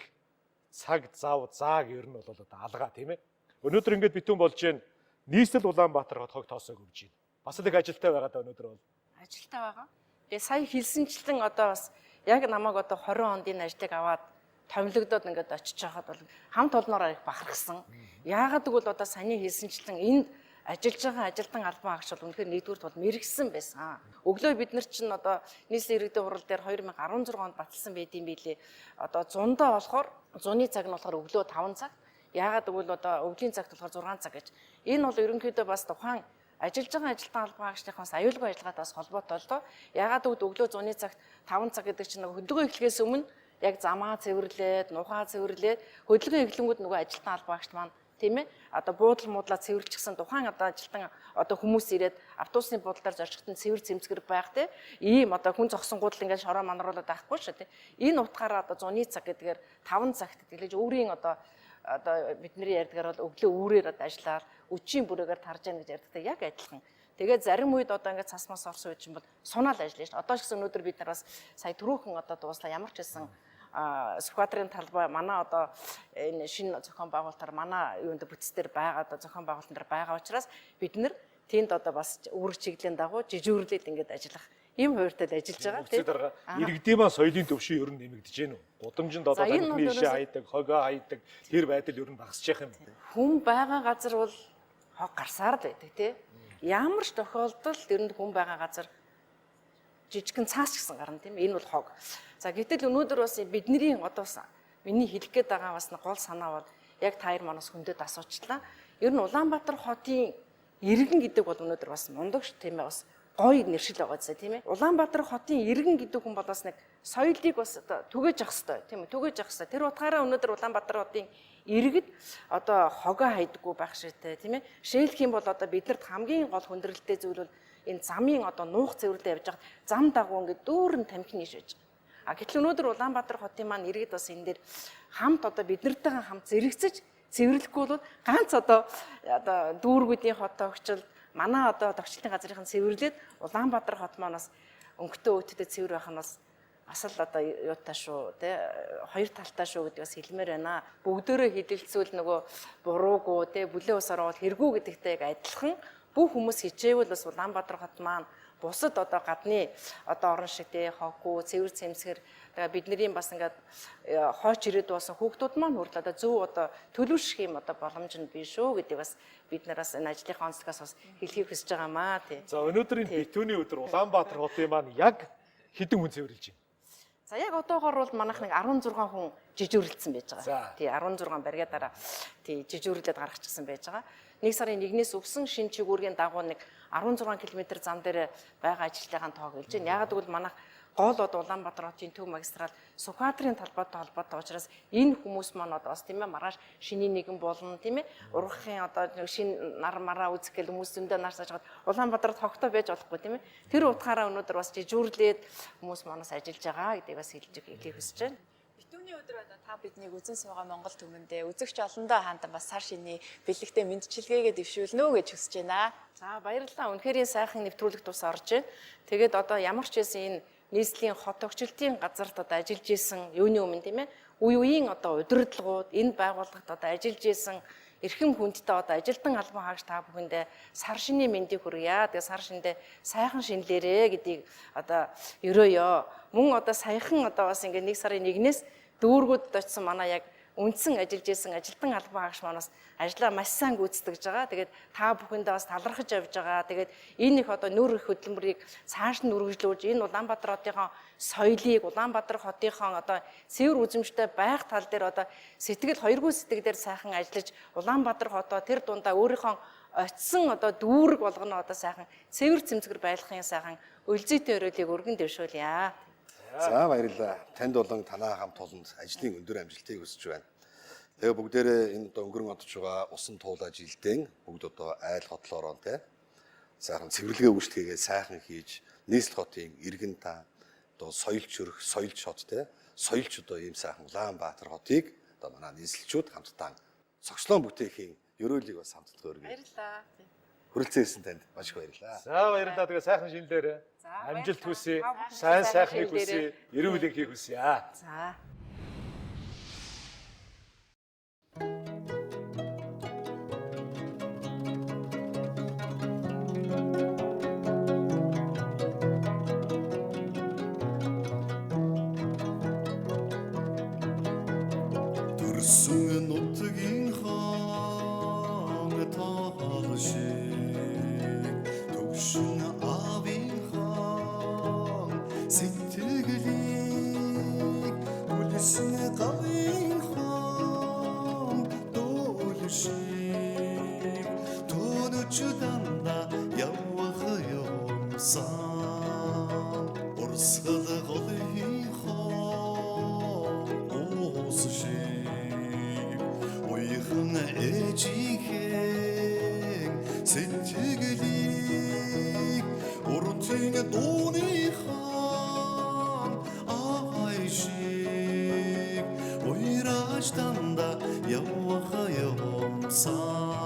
цаг зааг ер нь бол одоо алгаа тийм ээ. Өнөөдөр ингэж битүүн болж байна. Нийслэл Улаанбаатар хот тоосоо гүвж байна. Бас л их ажилтай байгаа да өнөөдөр бол. Ажилтай байгаа. Тэгээ сая хэлсэнчлэн одоо бас яг намайг одоо 20 онд энэ ажлыг аваад томилогдоод ингээд очиж байхад бол хамт олноороо их бахархсан. Яагаад гэвэл одоо саяны хэлсэнчлэн энд ажиллаж байгаа ажилтан албан агч бол үнэхээр нэгдүгürt бол мэрэгсэн байсан. Өглөө бид нар чинь одоо нийслэлийн иргэдийн хурал дээр 2016 онд баталсан байдсан билээ. Одоо 100-доо болохоор 100-ны цаг нь болохоор өглөө 5 цаг. Яагаад гэвэл одоо өвлийн цагт болохоор 6 цаг гэж. Энэ бол ерөнхийдөө бас тухайн ажиллаж байгаа ажилтан албан агчдынхаас аюулгүй ажиллагаатай бас холбоотой л доо. Яагаад гэвэл өглөө 100-ны цагт 5 цаг гэдэг чинь хөдөлгөөн эхлэхээс өмнө яг замаа цэвэрлээд, нухаа цэвэрлээд, хөдөлгөөн эхлэнгүүд нөгөө ажилтан албан агчд маань тийм ээ одоо буудал муудлаа цэвэрлчихсэн тухайн одоо ажилтан одоо хүмүүс ирээд автобусны буудлаар зорчихтон цэвэр цэмцгэр байх тийм ийм одоо хүн зогсон гудал ингээд шороо манруулаад байхгүй шүү тийм энэ утгаараа одоо 100-ны цаг гэдгээр 5 цагт тэглэж өөрийн одоо бидний ярьдгаар бол өглөө үүрээр ажиллаад өчийн бүрээгээр тарж яана гэж ярьдаг яг адилхан. Тэгээд зарим үед одоо ингээд цас мас орсон үед чинь бол сунаал ажиллана шүү дээ. Одоо ч гэсэн өнөөдөр бид нар бас сая түрүүхэн одоо дууслаа ямар ч байсан Сүхбаатарын талбай манай одоо энэ шинэ зохион байгуулалтаар манай юунд бүтцээр байгаа одоо зохион байгуулалтын дээр байгаа учраас бид нар тэнд одоо бас үүрэг чиглэлийн дагуу жижүүрлээд ингээд ажиллах ийм хуваарьтай ажиллаж байгаа тийм. Иргэдийн маань соёлын төвшин ер нь нэмэгдэж байна уу? Гудамжинд одоо танхимны ишээ хайдаг, хогоо хайдаг тэр байдал ер нь багасж явах юм. Хүн байгаа газар бол хог гарсаар л байдаг тийм. Ямар ч тохиолдолд ер нь хүн байгаа газар жижигхэн цаас ч гэсэн гарна тийм. Энэ бол хог. За гэтэл өнөөдөр бас бидний одоо миний хэлэх гээд байгаа бас гол санаа бол яг таяр манаас хөндөд асуучлаа. Ер нь Улаанбаатар хотын иргэн гэдэг бол өнөөдөр бас мундагш тийм ээ бас гоё нэршил байгаа зү тийм ээ. Улаанбаатар хотын иргэн гэдэг хүн бол бас нэг соёлыг бас одоо түгэж авах хэрэгтэй тийм ээ. Түгэж авах хэрэгтэй. Тэр утгаараа өнөөдөр Улаанбаатар хотын иргэд одоо хогоо хайдаггүй байх шигтэй тийм ээ. Жишээлх юм бол одоо биднэрт хамгийн гол хүндрэлтэй зүйл бол энэ замын одоо нуух цэвэрлэлд явж байгаа зам дагуу ингээд дүүрэн тамхин иш байж байгаа. А гэтэл өнөөдөр Улаанбаатар хотын маань иргэд бас энэ дээр хамт одоо биднэртэйгээ хамт зэрэгцэж цэвэрлэхгүй бол ганц одоо дүүргүүдийн хот тогтчил манай одоо тогтчлтын газрын цэвэрлээд Улаанбаатар хот маань бас өнгөтэй өөттэй цэвэр байх нь бас асал одоо юутай шүү тий хоёр талтай шүү гэдэг бас хэлмээр байна. Бүгдөө хідэлцүүл нөгөө буруугүй тий бүлээн усаар бол хэрэггүй гэдэгтэй яг адилхан бүх хүмүүс хичээвэл бас Улаанбаатар хот маань бусад одоо гадны одоо орон шиг те хоггүй цэвэр цэмсгэр бидний бас ингээд хооч ирээд болсон хүүхдүүд маань хүртэл одоо зөв одоо төлөвшөх юм одоо боломж нь биш шүү гэдэг бас бид нараас энэ ажлынхаа онцлогоос бас хэлхийг хүсэж байгаамаа тий. За өнөөдөр энэ битүүний өдөр Улаанбаатар хотын маань яг хэдэн хүн цэвэрлж байна? За яг одоогоор бол манайх нэг 16 хүн жижүүрлэлсэн байж байгаа. Тий 16 баригадаараа тий жижүүрлээд гаргачихсан байж байгаа. 1 сарын 1-ээс өвсөн шинэ чигүүргийн дагуу нэг 16 км зам дээр байгаа ажилтнаагаа тоог хэлж байна. Яагаад гэвэл манайх гол одоо Улаанбаатар хотын төв магистрал Сүхбаатарын талбайтай холбоотой учраас энэ хүмүүс маань одоо бас тийм ээ маргааш шиний нэгэн болно тийм ээ ургахын одоо шинэ нар мараа үзэх гэл хүмүүс зөндөө нар саажгаад Улаанбаатарт тогтоо байж болохгүй тийм ээ тэр утгаараа өнөөдөр бас жижүүрлээд хүмүүс манаас ажиллаж байгаа гэдгийг бас хэлж хүсэж байна. Битүүний өдөр одоо та биднийг үзэн суугаа Монгол түмэндээ үзэгч олондоо хаантан бас сар шиний бэлэгтэй мэндчилгээгээ дэвшүүлнэ гэж хүсэж байна. За баярлалаа. Үнэхээр сайхан нэвтрүүлэг тус орж байна. Тэгээд одоо ямар ч байсан энэ нийслэлийн хот тогтчлтын газарт одоо ажиллаж исэн юуны өмнө тийм ээ үе үеийн одоо удирдлагууд энэ байгууллагад одоо ажиллаж исэн эрхэм хүндтэй одоо ажилтан албан хаагч та бүхэндээ сар шинийн мэндийг хүргье. Тэгээ сар шиндээ сайхан шинлээрээ гэдгийг одоо өрөөё. Мөн одоо саяхан одоо бас ингээ 1 сарын 1-ээс дүүргүүд очсон манай яг үндсэн ажиллаж исэн ажилтан албан хаагч манаас ажлаа маш сайн гүйцэтгэж байгаа. Тэгээд та бүхэндээ бас талархаж явж байгаа. Тэгээд энэ их одоо нүүр их хөдөлмөрийг цааш нь үргэлжлүүлж энэ Улаанбаатар хотынхоо соёлыг Улаанбаатар хотынхоо одоо цэвэр үзэмжтэй байх тал дээр одоо сэтгэл хоёргүй сэтгэлээр сайхан ажиллаж Улаанбаатар хотоо тэр дундаа өөрийнхөө очисон одоо дүүрэг болгоно одоо сайхан цэвэр цэмцгэр байлгахын сайхан өлзийтэй өрөөлийг өргөн дэвшүүлье. За баярлалаа. Танд болон танаа хамт олонд ажлын өндөр амжилтыг хүсэж байна. Тэгээ бүгдээрээ энэ одоо өнгөрөн одож байгаа усан туулаа жилдээ бүгд одоо айл хотлоороо те сайхан цэвэрлэгээ үйлчлэгээ сайхан хийж нийслэл хотын иргэн та одоо соёлч өрх соёлч хот те соёлч одоо ийм сайхан Улаанбаатар хотыг одоо манай нийслэлчүүд хамтдаа цогцлон бүтээхийн ёроолыг бас хамтдаа өргөе. Баярлалаа. Хүрэлцэн ирсэн танд маш их баярлалаа. За баярлалаа. Тэгээ сайхан шинэлээрээ амжилт хүсье. Сайн сайхныг хүсье. Эрүүл энхийг хүсье. За. Төрсөн нутгийн хаан таалшиг төгшин авийн хаан сэтгэлийг үлсэн гавийн хаан дуулшиг тонож данда явах юмсан урсгал голын хаан уусшиг уйхан эжихэн сэтгэлийг уртын дууны хаан айшиг уйраж данда явах юмсан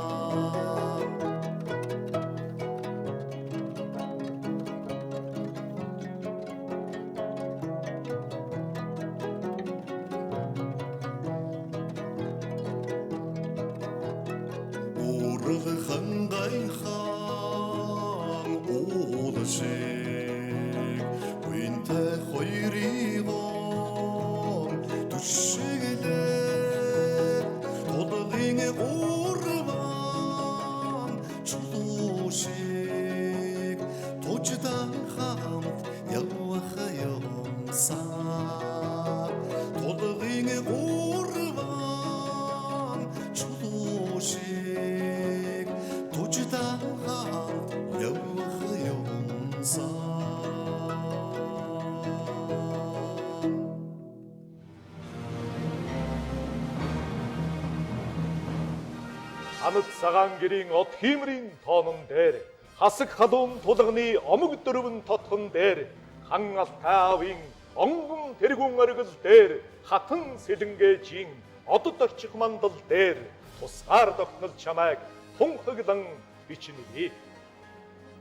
Анад цагаан гэрийн от хиймрийн тоонон дээр хасаг халуун тулганы омог дөрвөн тотхон дээр хан алтаавын онгон тэргүүн оргил дээр хатан сэлэнгээ жин одод орчих мандал дээр тусгаар тогтнол чамайг тунхаглан бичнэ.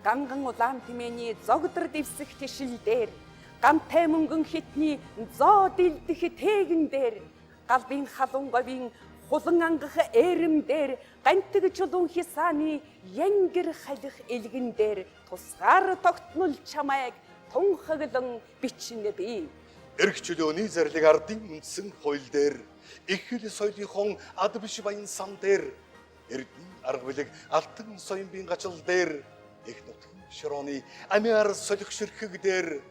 Ганган улаан тэмээний зогдор дэвсэх тишил дээр гантай мөнгөн хитний зоо дилдэх тээгэн дээр галбын халуун говийн хулан ангах эрэм дээр гантэг чулуун хисааны янгэр халих элгэн дээр тусгаар тогтнол чамайг тунхаглан бичнэ би. Эрх чөлөөний зарлиг ардын үндсэн хууль дээр их хэл соёлынхон ад биш баян сан дээр эрдэнэ арга билег алтан соён бийн гачил дээр их нутгийн широоны амиар солих ширхэг дээр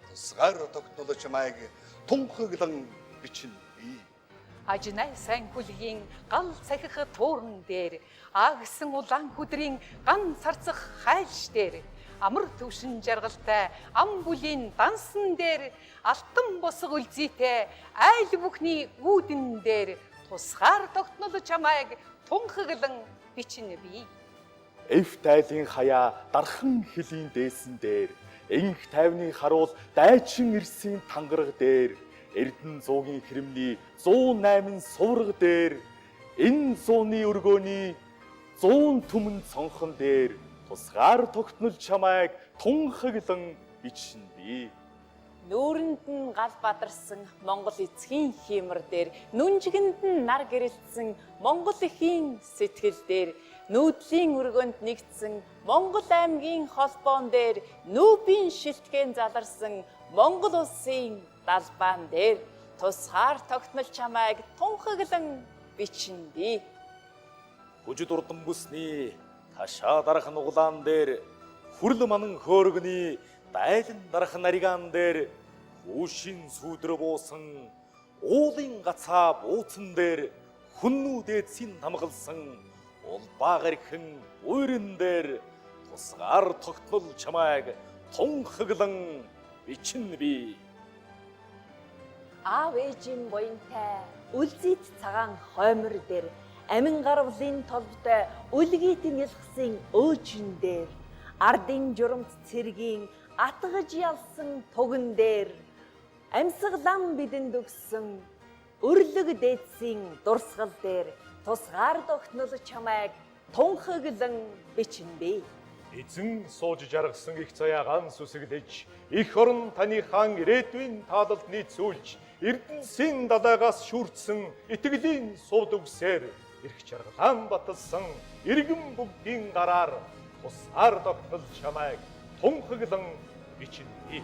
тусгаар тогтнол чамайг тунхаглан бичнэ би. Ажинай сайн хүлгийн гал цахих тууран дээр агсан улаан хүдрийн ган сарцах хайлш дээр амар төвшин жаргалтай ам бүлийн дансан дээр алтан босго үлзийтэй айл бүхний үүдэн дээр тусгаар тогтнол чамайг тунхаглан бичнэ би. Эв тайлын хаяа дархан хөлийн дээсэн дээр энх тайвны харуул дайчин ирсийн тангараг дээр Эрдэнэ зуугийн хэрэмний 108 сувраг дээр энэ зууны өргөөний 100 түмэн цонхон дээр тусгаар тогтнол чамайг тунхаглан бичнэ би. Нүүрэнд нь гал бадарсан Монгол эцгийн хиймэр дээр нүнжигэнд нь нар гэрэлтсэн Монгол эхийн сэтгэл дээр нүүдлийн өргөнд нэгдсэн Монгол аймгийн холбоон дээр нүүбийн шилтгэн заларсан Монгол улсын далбаан дээр тусгаар тогтнол чамайг тунхаглан бичнэ би. Хүжид урдан бүсний ташаа дарах нуглаан дээр хүрл манан хөөргөний дайлан дарах нариган дээр хүүшийн сүдрө буусан уулын гацаа буутан дээр хүннүүдээ цэн хамгалсан улбаагэрхэн уйрэн дээр тусгаар тогтнол чамайг тунхаглан бичнэ би. Аав ээжийн буянтай үлзийт цагаан хоймор дээр амин гарвлын толбтой үлгийт нэлхсэн өөчн дээр ардын журамт цэргийн атгаж ялсан туган дээр амьсгалан бидэнд өгсөн өрлөг дээдсийн дурсгал дээр тусгаар тогтнол чамайг тунхаглан бичнэ би. Эзэн сууж жаргасан их заяа ганс үсэглэж их орон таныхан ирээдүйн таалалд нийцүүлж Эрдэнэсийн далайгаас шүрдсэн итгэлийн сууд үгсээр эрх чаргалан баталсан иргэн бүгдийн гараар тусгаар тогтнол чамайг тунхаглан бичнэ.